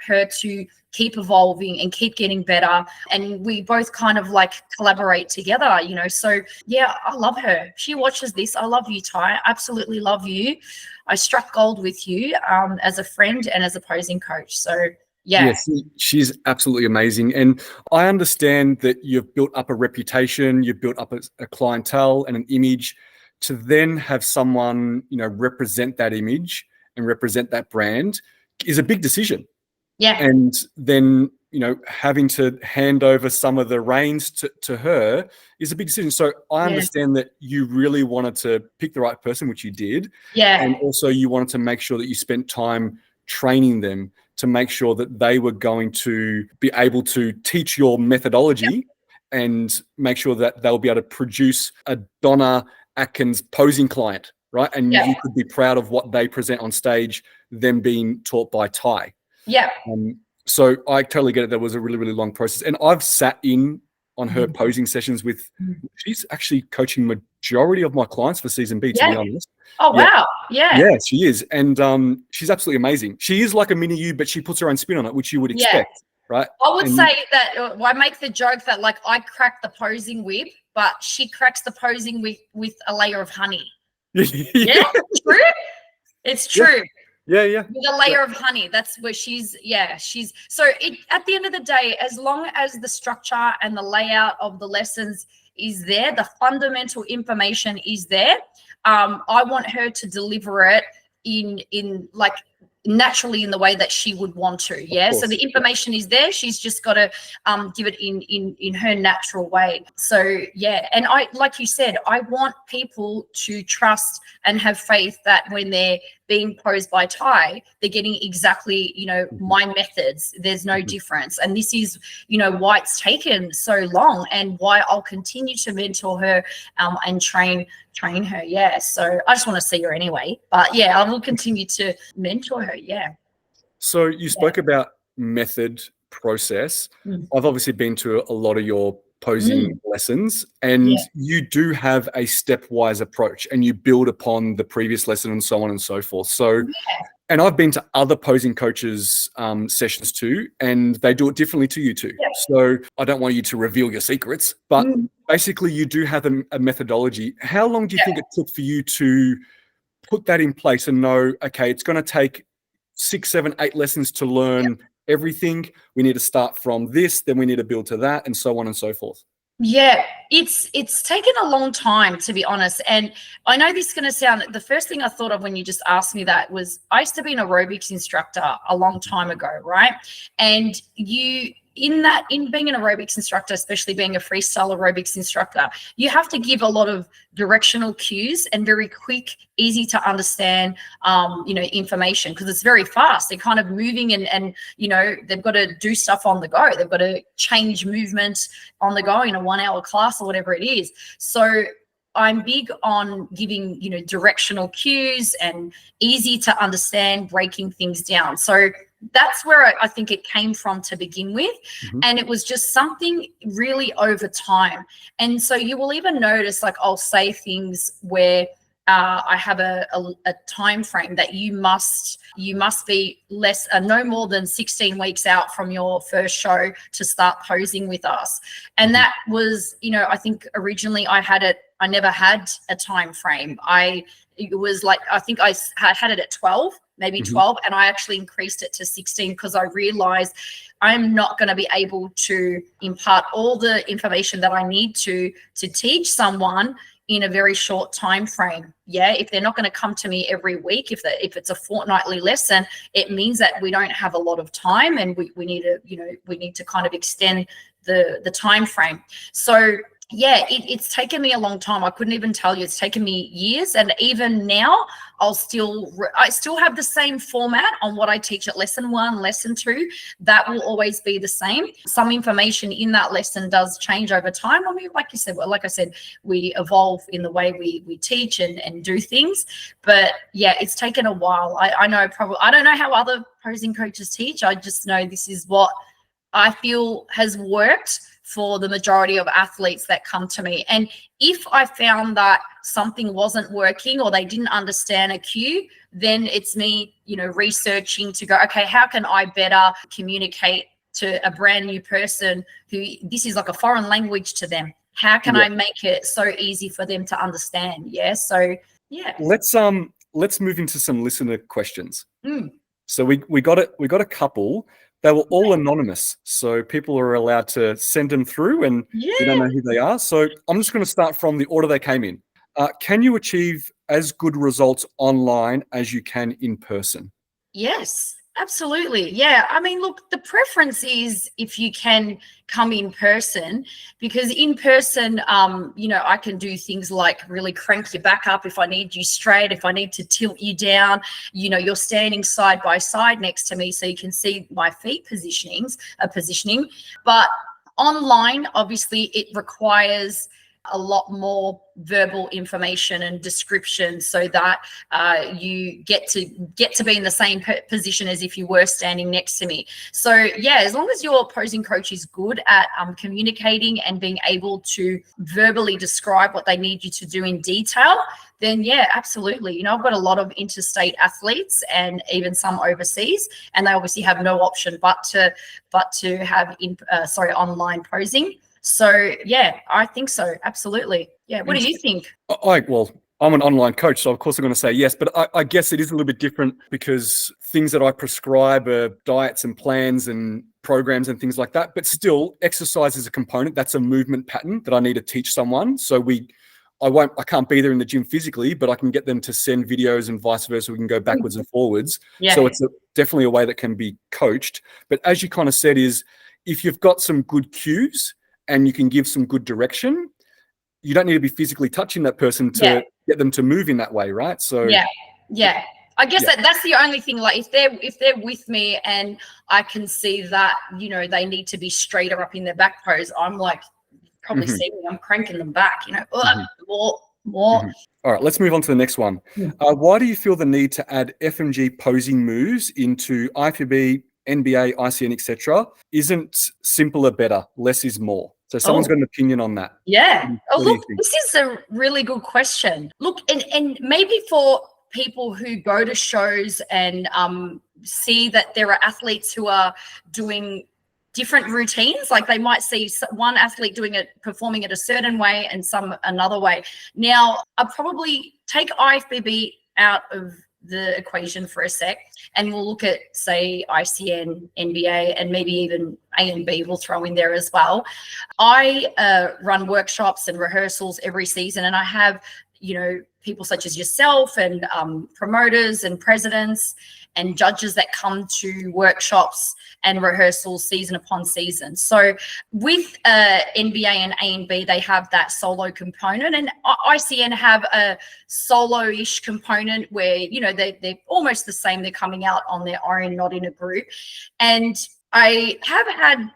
her to keep evolving and keep getting better. And we both kind of like collaborate together, you know. So yeah, I love her. She watches this. I love you, Ty. Absolutely love you. I struck gold with you as a friend and as a posing coach. So yeah. Yes, she's absolutely amazing. And I understand that you've built up a reputation, you've built up a clientele and an image, to then have someone, you know, represent that image and represent that brand is a big decision. Yeah. And then, you know, having to hand over some of the reins to her is a big decision. So I understand that you really wanted to pick the right person, which you did. Yeah. And also you wanted to make sure that you spent time training them to make sure that they were going to be able to teach your methodology and make sure that they'll be able to produce a Donna Atkins posing client, right? And you could be proud of what they present on stage, them being taught by Ty. Yeah. So I totally get it. That was a really, really long process. And I've sat in on her posing sessions with, she's actually coaching majority of my clients for season B, to be honest. Oh, wow. Yeah. Yeah, she is. And she's absolutely amazing. She is like a mini you, but she puts her own spin on it, which you would expect, right? I would say that I make the joke that, like, I crack the posing whip, but she cracks the posing with a layer of honey. Yeah, true. It's true. Yeah. With a layer of honey. That's where she's so at the end of the day, as long as the structure and the layout of the lessons is there, the fundamental information is there, I want her to deliver it in like naturally in the way that she would want to. Yeah. So the information is there. She's just got to give it in her natural way. So yeah. And I, like you said, I want people to trust and have faith that when they're being posed by Ty, they're getting exactly, you know, my methods. There's no difference. And this is, you know, why it's taken so long and why I'll continue to mentor her and train her. Yeah. So I just want to see her anyway. But yeah, I will continue to mentor her. Yeah. So you spoke about method, process. I've obviously been to a lot of your posing lessons, and you do have a stepwise approach and you build upon the previous lesson and so on and so forth. So, and I've been to other posing coaches sessions too, and they do it differently to you too. So I don't want you to reveal your secrets, but basically you do have a methodology. How long do you think it took for you to put that in place and know, okay, it's going to take 6, 7, 8 lessons to learn everything. We need to start from this, then we need to build to that, and so on and so forth. Yeah, it's taken a long time, to be honest. And I know this is going to sound, the first thing I thought of when you just asked me that was I used to be an aerobics instructor a long time ago, right? And in being an aerobics instructor, especially being a freestyle aerobics instructor, you have to give a lot of directional cues and very quick, easy to understand, you know, information, because it's very fast. They're kind of moving and, you know, they've got to do stuff on the go. They've got to change movement on the go in a 1-hour class or whatever it is. So I'm big on giving, you know, directional cues and easy to understand, breaking things down. So that's where I think it came from to begin with. And it was just something really over time. And so you will even notice, like, I'll say things where I have a time frame that you must be no more than 16 weeks out from your first show to start posing with us. And that was, you know, I think originally I never had a time frame. It was like, I think I had it at 12, maybe 12, and I actually increased it to 16 because I realized I'm not going to be able to impart all the information that I need to teach someone in a very short time frame. Yeah, if they're not going to come to me every week, if it's a fortnightly lesson, it means that we don't have a lot of time, and we need to, you know, we need to kind of extend the time frame. So yeah, it's taken me a long time. I couldn't even tell you. It's taken me years. And even now, I still have the same format on what I teach at lesson 1, lesson 2. That will always be the same. Some information in that lesson does change over time. I mean, like I said, we evolve in the way we teach and do things. But yeah, it's taken a while. I know I don't know how other posing coaches teach. I just know this is what I feel has worked for the majority of athletes that come to me. And if I found that something wasn't working or they didn't understand a cue, then it's me, you know, researching to go, okay, how can I better communicate to a brand new person who this is like a foreign language to them? How can I make it so easy for them to understand? Yeah. So yeah. Let's move into some listener questions. So we got a couple. They were all anonymous, so people are allowed to send them through, and we don't know who they are. So I'm just going to start from the order they came in. Can you achieve as good results online as you can in person? Yes, absolutely. Yeah. I mean, look, the preference is if you can come in person, because in person, you know, I can do things like really crank your back up if I need you straight, if I need to tilt you down. You know, you're standing side by side next to me, so you can see my feet positioning. But online, obviously, it requires a lot more verbal information and description so that you get to be in the same position as if you were standing next to me. So yeah, as long as your posing coach is good at communicating and being able to verbally describe what they need you to do in detail, then yeah, absolutely. You know, I've got a lot of interstate athletes and even some overseas, and they obviously have no option but to have online posing. So yeah, I think so. Absolutely. Yeah. What do you think? Well, I'm an online coach, so of course I'm going to say yes, but I guess it is a little bit different because things that I prescribe are diets and plans and programs and things like that. But still, exercise is a component. That's a movement pattern that I need to teach someone. So I can't be there in the gym physically, but I can get them to send videos and vice versa. We can go backwards and forwards. Yeah. So it's definitely a way that can be coached. But as you kind of said, is if you've got some good cues and you can give some good direction, you don't need to be physically touching that person to get them to move in that way, right? So yeah. I guess that's the only thing. Like if they're with me and I can see that, you know, they need to be straighter up in their back pose, I'm like, probably see me, I'm cranking them back, you know, more. All right, let's move on to the next one. Why do you feel the need to add FMG posing moves into IFBB, NBA, ICN, etc.? Isn't simpler better? Less is more. So someone's got an opinion on that. Yeah. Look, this is a really good question. Look, and maybe for people who go to shows and see that there are athletes who are doing different routines, like they might see one athlete performing it a certain way and some another way. Now, I'll probably take IFBB out of the equation for a sec, and we'll look at, say, ICN, NBA, and maybe even A and B we'll throw in there as well. I run workshops and rehearsals every season, and I have, you know, people such as yourself and promoters and presidents and judges that come to workshops and rehearsals season upon season. So with NBA and A and B, they have that solo component, and ICN have a solo-ish component where, you know, they're almost the same. They're coming out on their own, not in a group. And I have had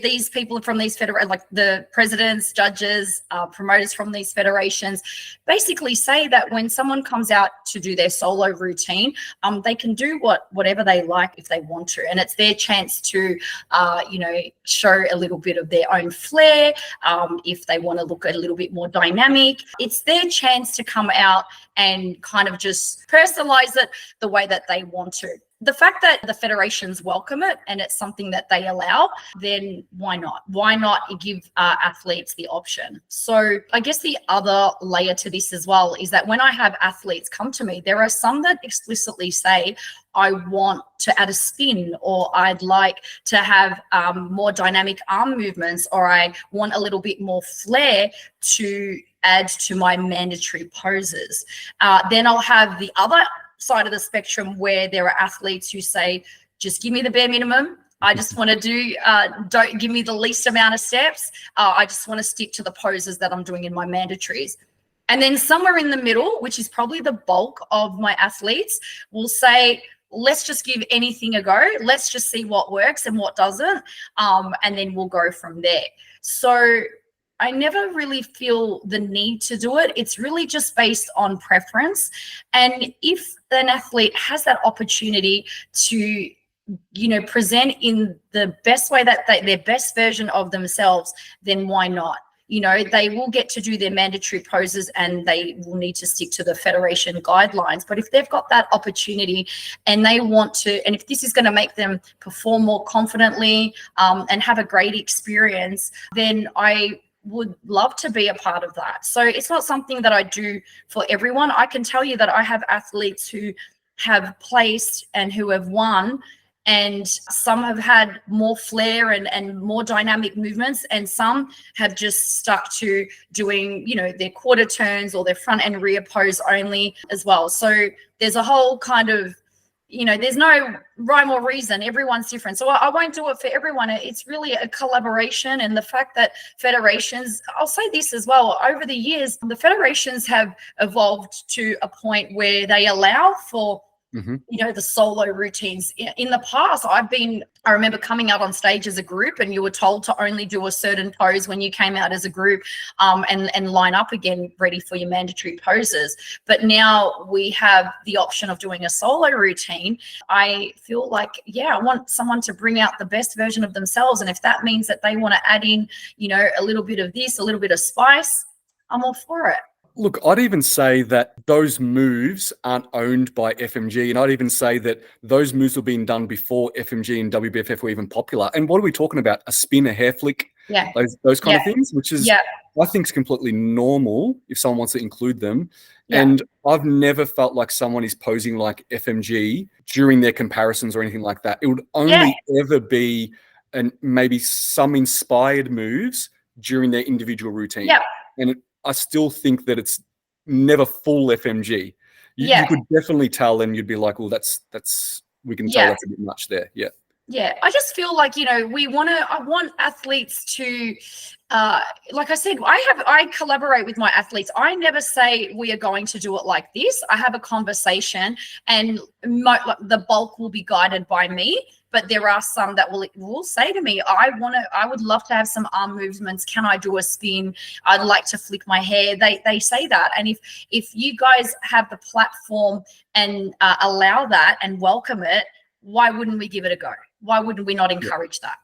these people from these like the presidents, judges, promoters from these federations basically say that when someone comes out to do their solo routine, they can do whatever they like if they want to, and it's their chance to, you know, show a little bit of their own flair. If they want to look a little bit more dynamic, it's their chance to come out and kind of just personalize it the way that they want to. The fact that the federations welcome it and it's something that they allow, then why not? Why not give athletes the option? So I guess the other layer to this as well is that when I have athletes come to me, there are some that explicitly say, I want to add a spin, or I'd like to have more dynamic arm movements, or I want a little bit more flair to add to my mandatory poses. Then I'll have the other side of the spectrum where there are athletes who say, just give me the bare minimum. I just want to do, don't give me the least amount of steps. I just want to stick to the poses that I'm doing in my mandatories. And then somewhere in the middle, which is probably the bulk of my athletes, will say, let's just give anything a go. Let's just see what works and what doesn't. And then we'll go from there. So I never really feel the need to do it. It's really just based on preference. And if an athlete has that opportunity to, you know, present in the best way that their best version of themselves, then why not? You know, they will get to do their mandatory poses and they will need to stick to the federation guidelines. But if they've got that opportunity and they want to, and if this is going to make them perform more confidently and have a great experience, then I would love to be a part of that. So it's not something that I do for everyone. I can tell you that I have athletes who have placed and who have won, and some have had more flair and more dynamic movements, and some have just stuck to doing, you know, their quarter turns or their front and rear pose only as well. So there's a whole kind of, you know, there's no rhyme or reason. Everyone's different. So I won't do it for everyone. It's really a collaboration. And the fact that federations, I'll say this as well, over the years, the federations have evolved to a point where they allow for, you know, the solo routines. In the past, I remember coming out on stage as a group and you were told to only do a certain pose when you came out as a group and line up again ready for your mandatory poses. But now we have the option of doing a solo routine. I feel like, yeah, I want someone to bring out the best version of themselves. And if that means that they want to add in, you know, a little bit of this, a little bit of spice, I'm all for it. Look, I'd even say that those moves aren't owned by FMG, and I'd even say that those moves were being done before FMG and WBFF were even popular. And what are we talking about? A spin, a hair flick, those kind of things, which is, I think, is completely normal if someone wants to include them. And I've never felt like someone is posing like FMG during their comparisons or anything like that. It would only ever be maybe some inspired moves during their individual routine. And I still think that it's never full FMG. You could definitely tell, and you'd be like, well, we can tell that's a bit much there. Yeah. Yeah, I just feel like, I want athletes to, like I said, I collaborate with my athletes. I never say we are going to do it like this. I have a conversation, and the bulk will be guided by me. But there are some that will say to me, I would love to have some arm movements. Can I do a spin? I'd like to flick my hair. They say that. And if you guys have the platform and allow that and welcome it, why wouldn't we give it a go? Why wouldn't we not encourage that?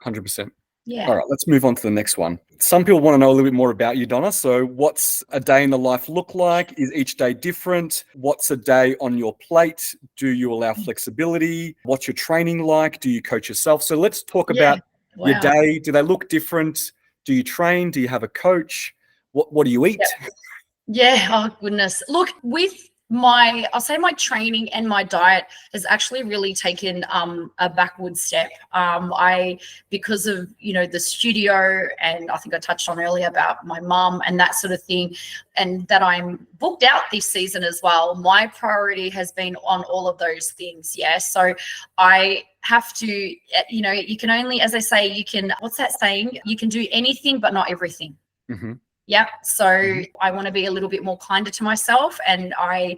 100%. Yeah. All right, let's move on to the next one. Some people want to know a little bit more about you, Donna. So what's a day in the life look like? Is each day different? What's a day on your plate? Do you allow flexibility? What's your training like? Do you coach yourself? So let's talk about your day. Do they look different? Do you train? Do you have a coach? What do you eat? Yeah. Oh, goodness. Look, I'll say my training and my diet has actually really taken a backward step. Because of, the studio, and I think I touched on earlier about my mum and that sort of thing, and that I'm booked out this season as well. My priority has been on all of those things. Yeah. So I have to, you can only, as I say, what's that saying? You can do anything, but not everything. Mm-hmm. Yeah. So I want to be a little bit more kinder to myself. And I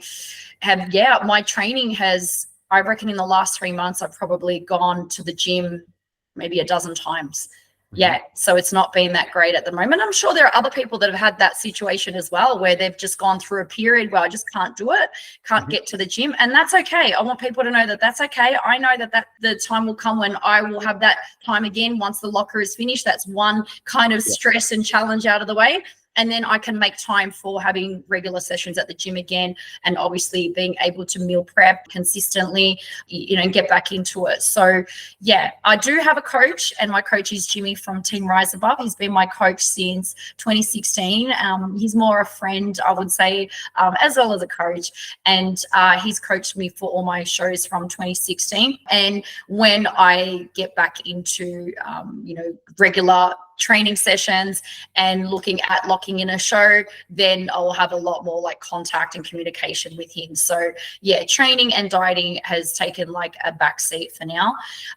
have, my training has, I reckon in the last 3 months, I've probably gone to the gym maybe a dozen times. Yeah. So it's not been that great at the moment. I'm sure there are other people that have had that situation as well, where they've just gone through a period where I just can't do it, can't get to the gym. And that's okay. I want people to know that that's okay. I know that the time will come when I will have that time again once the locker is finished. That's one kind of stress and challenge out of the way. And then I can make time for having regular sessions at the gym again, and obviously being able to meal prep consistently, and get back into it. So, I do have a coach, and my coach is Jimmy from Team Rise Above. He's been my coach since 2016. He's more a friend, I would say, as well as a coach. And he's coached me for all my shows from 2016. And when I get back into, regular training sessions and looking at locking in a show, then I'll have a lot more like contact and communication with him. So training and dieting has taken like a back seat for now.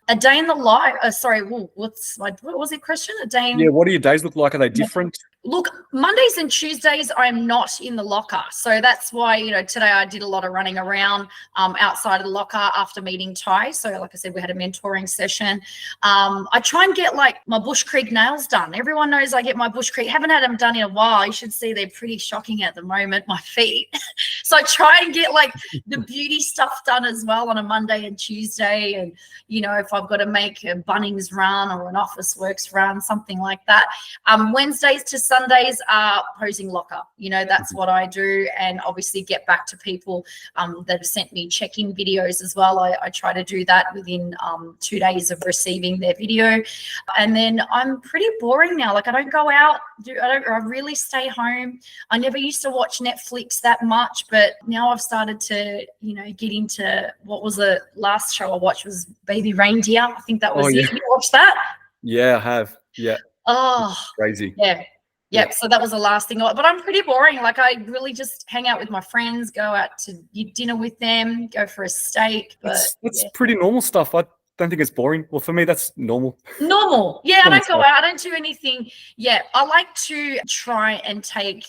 A day in the life, what was the question? A day in, what do your days look like? Are they different? Look, Mondays and Tuesdays, I'm not in the locker. So that's why, today I did a lot of running around outside of the locker after meeting Ty. So like I said, we had a mentoring session. I try and get like my Bush Creek nails done. Everyone knows I get my Bush Creek. Haven't had them done in a while. You should see they're pretty shocking at the moment, my feet. So I try and get like the beauty stuff done as well on a Monday and Tuesday. And, if I've got to make a Bunnings run or an Office Works run, something like that. Wednesdays to Sundays are posing locker. That's what I do. And obviously get back to people that have sent me check-in videos as well. I try to do that within 2 days of receiving their video. And then I'm pretty boring now. Like I don't go out. I really stay home. I never used to watch Netflix that much, but now I've started to, get into, what was the last show I watched was Baby Reindeer. I think that was it. You watched that? Yeah, I have. Yeah. Oh, it's crazy. Yeah. Yep. So that was the last thing. But I'm pretty boring. Like I really just hang out with my friends, go out to eat dinner with them, go for a steak. But that's pretty normal stuff. I don't think it's boring. Well, for me, that's normal. Normal. Yeah, I don't go out. I don't do anything. Yeah, I like to try and take,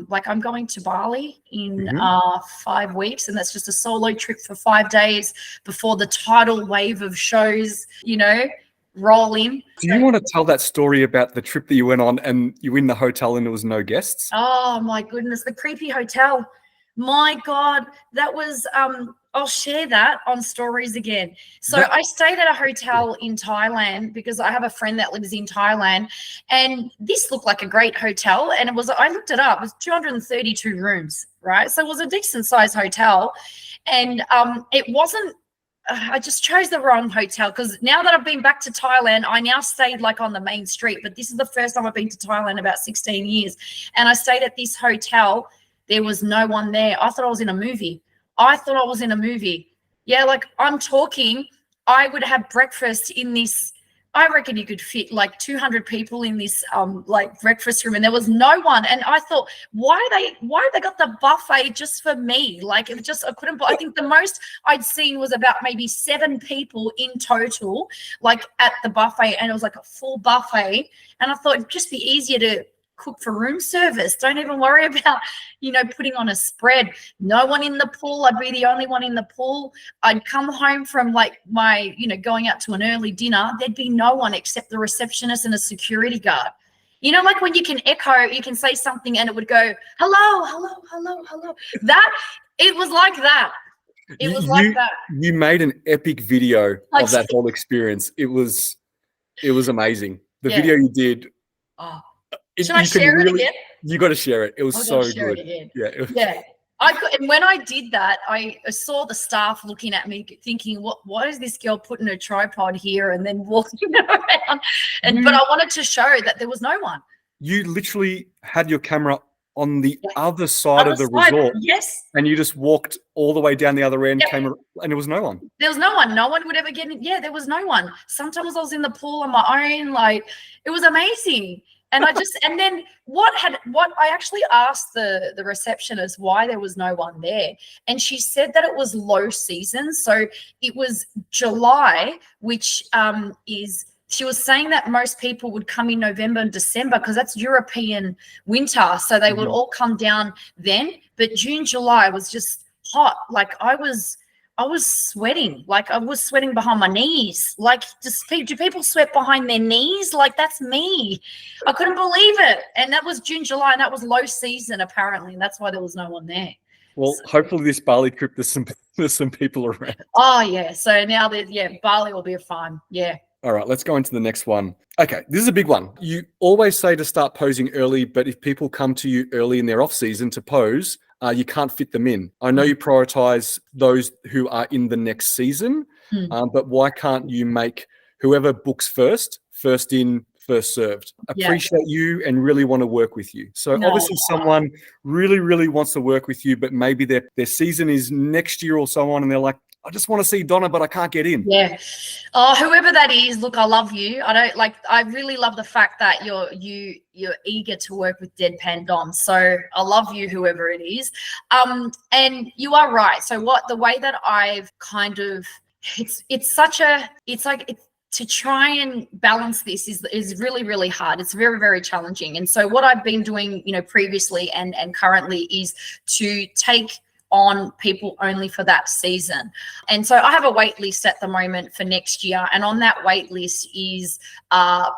like I'm going to Bali in 5 weeks, and that's just a solo trip for 5 days before the tidal wave of shows, roll in. Do you want to tell that story about the trip that you went on and you were in the hotel and there was no guests? Oh my goodness, the creepy hotel. My God, that was, I'll share that on stories again. So I stayed at a hotel in Thailand because I have a friend that lives in Thailand, and this looked like a great hotel. And I looked it up, it was 232 rooms, right? So it was a decent sized hotel. And it wasn't, I just chose the wrong hotel, because now that I've been back to Thailand, I now stayed like on the main street, but this is the first time I've been to Thailand in about 16 years. And I stayed at this hotel. There was no one there. I thought I was in a movie. Yeah, like I'm talking, I would have breakfast in this I reckon you could fit like 200 people in this like breakfast room, and there was no one. And I thought, why have they got the buffet just for me? Like it just, I couldn't. I think the most I'd seen was about maybe 7 people in total, like at the buffet, and it was like a full buffet. And I thought it'd just be easier to cook for room service. Don't even worry about, putting on a spread. No one in the pool. I'd be the only one in the pool. I'd come home from like my, going out to an early dinner. There'd be no one except the receptionist and a security guard. Like when you can echo, you can say something and it would go, hello, hello, hello, hello. It was like that. It was like that. You made an epic video of that whole experience. It was amazing. The video you did. Oh. Should I share it again? You got to share it. It was so good. Yeah. I could, and when I did that, I saw the staff looking at me thinking, what is this girl putting a tripod here and then walking around? But I wanted to show that there was no one. You literally had your camera on the other side of the resort. Yes. And you just walked all the way down the other end, and there was no one. There was no one. No one would ever get in. Yeah, there was no one. Sometimes I was in the pool on my own. Like, it was amazing. And and then what I actually asked the receptionist why there was no one there. And she said that it was low season. So it was July, which she was saying that most people would come in November and December because that's European winter. So they would all come down then. But June, July was just hot. Like I was sweating. Like I was sweating behind my knees. Like, do people sweat behind their knees? Like that's me. I couldn't believe it. And that was June, July, and that was low season apparently, and that's why there was no one there. Well, hopefully this Bali trip there's some people around. Oh yeah. So now Bali will be fine. Yeah. All right, let's go into the next one. Okay, this is a big one. You always say to start posing early, but if people come to you early in their off season to pose, you can't fit them in. I know you prioritize those who are in the next season, but why can't you make whoever books first in, first served? Appreciate you and really want to work with you. So obviously someone really, really wants to work with you, but maybe their season is next year or so on, and they're like, I just want to see Donna, but I can't get in. Yeah. Oh, whoever that is, look, I love you. I really love the fact that you're eager to work with Deadpan Don. So I love you, whoever it is. And you are right. So the way that I've kind of, to try and balance this is really, really hard. It's very, very challenging. And so what I've been doing, previously and currently is to take on people only for that season. And so I have a wait list at the moment for next year. And on that wait list is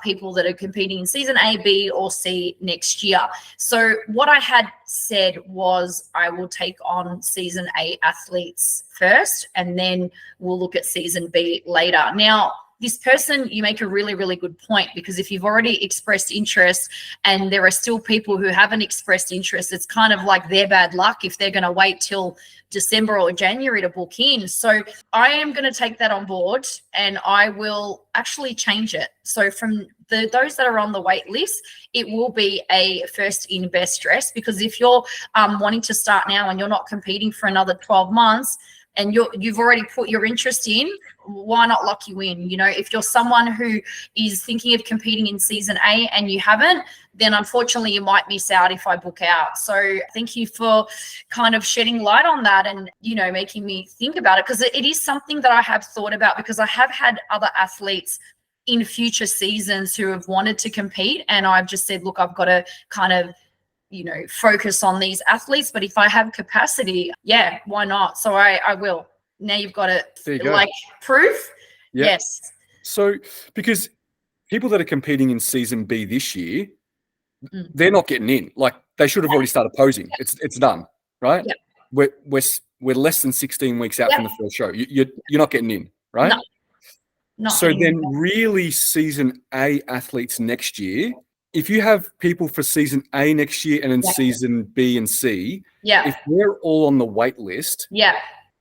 people that are competing in season A, B, or C next year. So what I had said was I will take on season A athletes first, and then we'll look at season B later. Now, this person, you make a really, really good point, because if you've already expressed interest and there are still people who haven't expressed interest, it's kind of like their bad luck if they're going to wait till December or January to book in. So I am going to take that on board, and I will actually change it. So from those that are on the wait list, it will be a first in best dress, because if you're wanting to start now and you're not competing for another 12 months, and you've already put your interest in, why not lock you in? If you're someone who is thinking of competing in season A and you haven't, then unfortunately you might miss out if I book out. So thank you for kind of shedding light on that and, making me think about it, because it is something that I have thought about, because I have had other athletes in future seasons who have wanted to compete, and I've just said, look, I've got to kind of focus on these athletes, but if I have capacity, why not? So I will. Now you've got it, like proof. Yep. Yes. So because people that are competing in season B this year, they're not getting in. Like they should have already started posing. It's done, right? Yep. We're less than 16 weeks out from the first show. You're not getting in, right? No. Not so then really season A athletes next year, if you have people for season A next year and then season B and C, if they're all on the wait list,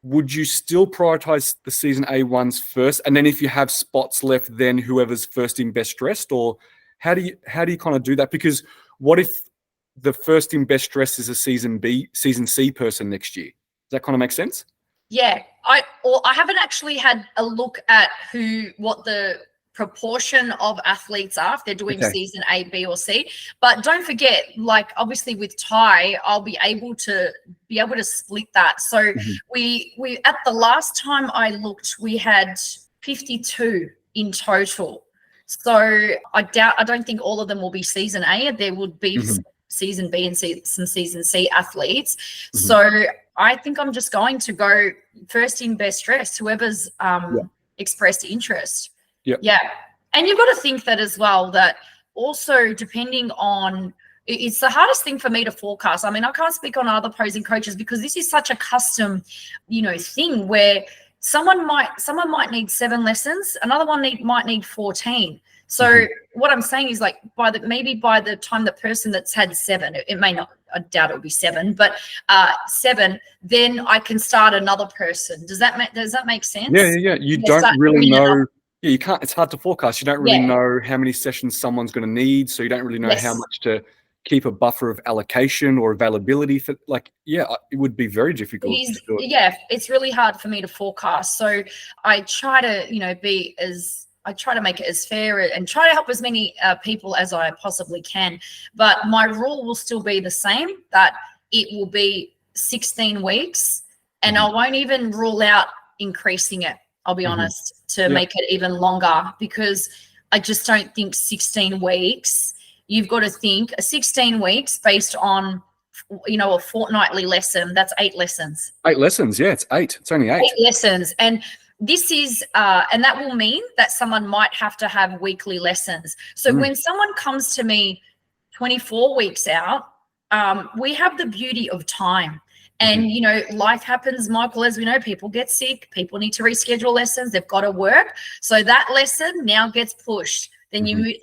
would you still prioritize the season A ones first? And then if you have spots left, then whoever's first in best dressed? Or how do you kind of do that? Because what if the first in best dressed is a season C person next year? Does that kind of make sense? Yeah. I haven't actually had a look at what the proportion of athletes are if they're doing season A, B, or C. But don't forget, like obviously with Ty, I'll be able to split that. So we at the last time I looked, we had 52 in total. So I don't think all of them will be season A. There would be season B and some season C athletes. So I think I'm just going to go first in best dressed, whoever's expressed interest. Yeah. And you've got to think that as well, that also depending on, it's the hardest thing for me to forecast. I mean, I can't speak on other posing coaches because this is such a custom, thing where someone might need 7 lessons, another one might need 14. So what I'm saying is, like, maybe by the time the person that's had 7, it may not, I doubt it'll be 7, but 7, then I can start another person. Does that make sense? Yeah. You don't really know. Yeah, you can't. It's hard to forecast. You don't really know how many sessions someone's going to need, so you don't really know how much to keep a buffer of allocation or availability for. It would be very difficult. It's really hard for me to forecast. So I try to, I try to make it as fair and try to help as many people as I possibly can. But my rule will still be the same, that it will be 16 weeks, and I won't even rule out increasing it. I'll be honest, to make it even longer, because I just don't think 16 weeks, you've got to think 16 weeks based on, a fortnightly lesson, that's 8 lessons. 8 lessons, yeah, it's 8. It's only 8. 8 lessons. And this is, and that will mean that someone might have to have weekly lessons. So when someone comes to me 24 weeks out, we have the beauty of time. And, life happens, Michael, as we know, people get sick, people need to reschedule lessons, they've got to work. So that lesson now gets pushed. Then you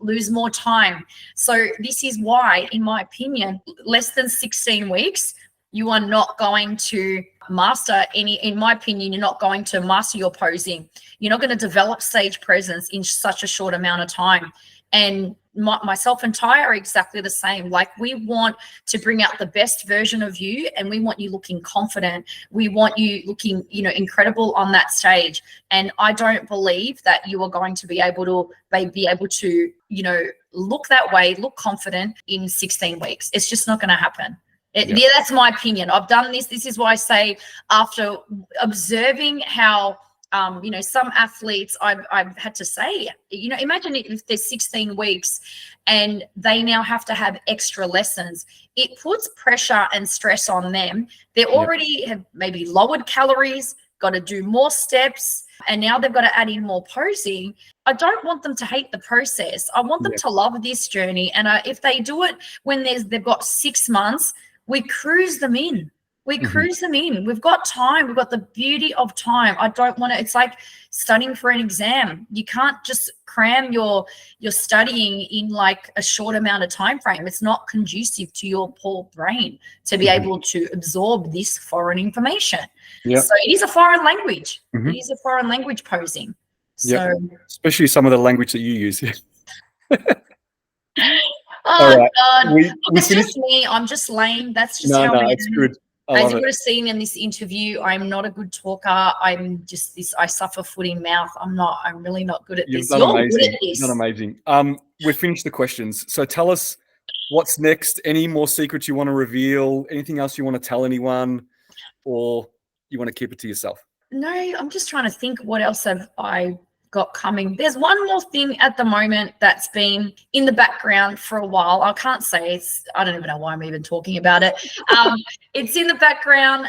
lose more time. So this is why, in my opinion, less than 16 weeks, you are not going to master in my opinion, you're not going to master your posing. You're not going to develop stage presence in such a short amount of time. And myself and Ty are exactly the same. Like, we want to bring out the best version of you, and we want you looking confident. We want you looking, incredible on that stage. And I don't believe that you are going to be able to, look that way, look confident in 16 weeks. It's just not going to happen. Yeah, that's my opinion. I've done this. This is why I say, after observing how, some athletes, I've had to say, imagine if there's 16 weeks and they now have to have extra lessons. It puts pressure and stress on them. They already have maybe lowered calories, got to do more steps, and now they've got to add in more posing. I don't want them to hate the process. I want them to love this journey. And if they do it when they've got 6 months, we cruise them in. Cruise them in. We've got time. We've got the beauty of time. I don't want to, it's like studying for an exam. You can't just cram your studying in like a short amount of time frame. It's not conducive to your poor brain to be able to absorb this foreign information. Yeah. So it is a foreign language. It is a foreign language posing. So especially some of the language that you use. Oh, right. God. It's just me. I'm just lame. That's just how I am. It's good. As you would have seen in this interview, I'm not a good talker. I'm just this. I suffer foot in mouth. I'm really not good at this. You're good at this. You've done amazing. We've finished the questions. So tell us what's next. Any more secrets you want to reveal? Anything else you want to tell anyone, or you want to keep it to yourself? No, I'm just trying to think what else have I got coming. There's one more thing at the moment that's been in the background for a while. I can't say I don't even know why I'm even talking about it. It's in the background.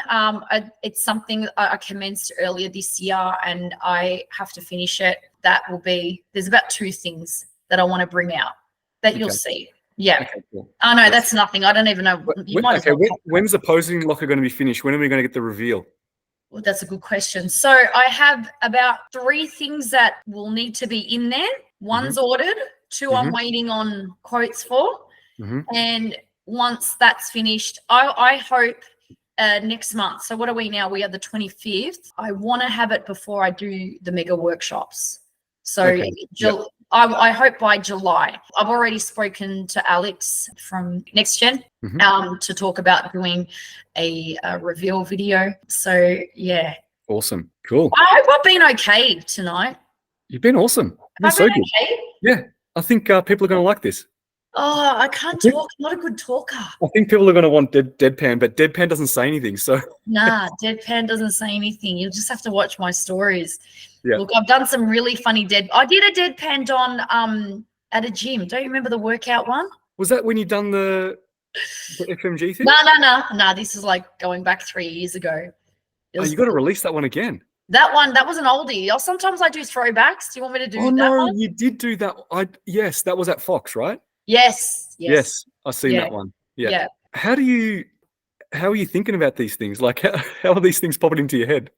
It's something I commenced earlier this year, and I have to finish it. There's about 2 things that I want to bring out that you'll see. Yeah. Okay, cool. Oh no, that's nothing. I don't even know. When's the posing locker going to be finished? When are we going to get the reveal? Well, that's a good question. So I have about 3 things that will need to be in there. One's ordered, 2 I'm waiting on quotes for. And once that's finished, I hope next month. So what are we now? We are the 25th. I want to have it before I do the mega workshops. So I hope by July. I've already spoken to Alex from Next Gen to talk about doing a reveal video. So, yeah. Awesome. Cool. I hope I've been okay tonight. You've been awesome. That's Have I so been good. okay? Yeah, I think people are going to like this. Oh, I can't think- talk. I'm not a good talker. I think people are going to want Deadpan, but Deadpan doesn't say anything. So Nah, Deadpan doesn't say anything. You'll just have to watch my stories. Yeah. Look, I've done some really funny I did a Deadpan Don at a gym. Don't you remember the workout one? was that when you done the FMG thing? No. This is like going back 3 years ago. Oh, you got to release that one again. That was an oldie. Sometimes I do throwbacks. Do you want me to do Oh that no, one? you did do that. Yes, that was at Fox, right? Yes. I've seen that one. Yeah. How are you thinking about these things? Like, how are these things popping into your head?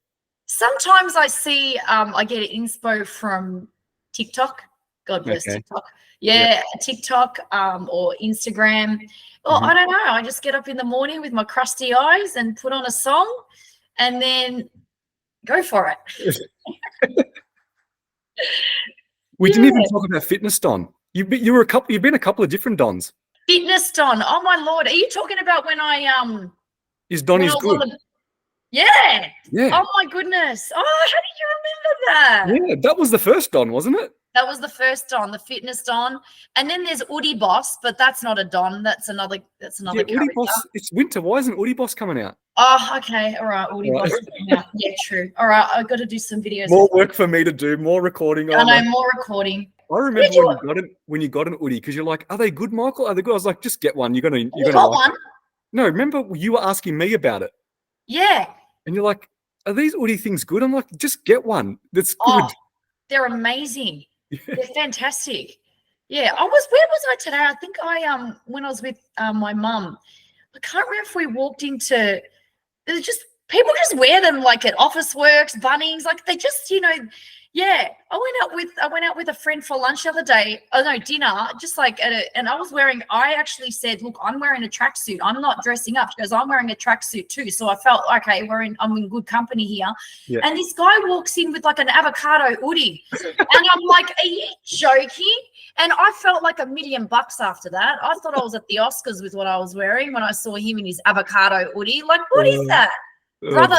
Sometimes I see, I get inspo from TikTok. God bless TikTok. Yeah, TikTok or Instagram. Or I don't know. I just get up in the morning with my crusty eyes and put on a song and then go for it. We didn't even talk about Fitness Don. You've been a couple of different Dons. Fitness Don. Oh my Lord. Are you talking about when I Is Don is good? Yeah. Yeah. Oh my goodness. Oh, how did you remember that? Yeah, that was the first Don, wasn't it? That was the first Don, the Fitness Don. And then there's OODIE Boss, but that's not a Don. That's another character. OODIE Boss, it's winter. Why isn't OODIE Boss coming out? Oh, okay. All right. OODIE Boss coming out. Yeah, true. All right. I've got to do some videos. More work for me to do, more recording. I know, more recording. I remember when you got an OODIE, because you're like, are they good, Michael? Are they good? I was like, just get one. You're gonna got like one. it. No, remember you were asking me about it. Yeah. And you're like, are these OODIE things good? I'm like, just get one. That's good. Oh, they're amazing. They're fantastic. Yeah. Where was I today? I think when I was with my mum, I can't remember if we walked into, there's just people just wear them like at Office Works, Bunnings, like they just, yeah. I went out with a friend for lunch the other day. Oh no, dinner, just like and I actually said, look, I'm wearing a tracksuit. I'm not dressing up. She goes, I'm wearing a tracksuit too. So I felt, okay, I'm in good company here. Yeah. And this guy walks in with like an avocado hoodie. And I'm like, are you joking? And I felt like $1 million after that. I thought I was at the Oscars with what I was wearing when I saw him in his avocado hoodie. Like, what is that? Brother,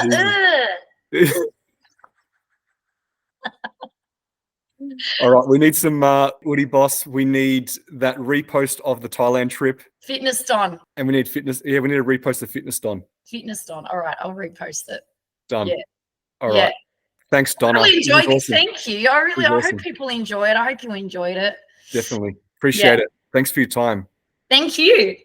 All right, we need some OODIE Boss. We need that repost of the Thailand trip. Fitness Don. And we need fitness. Yeah, we need to repost the Fitness Don. Fitness Don. All right, I'll repost it. Done. Yeah. All right. Thanks, Donna. I really enjoyed this. Awesome. Thank you. I hope people enjoy it. I hope you enjoyed it. Definitely. Appreciate it. Thanks for your time. Thank you.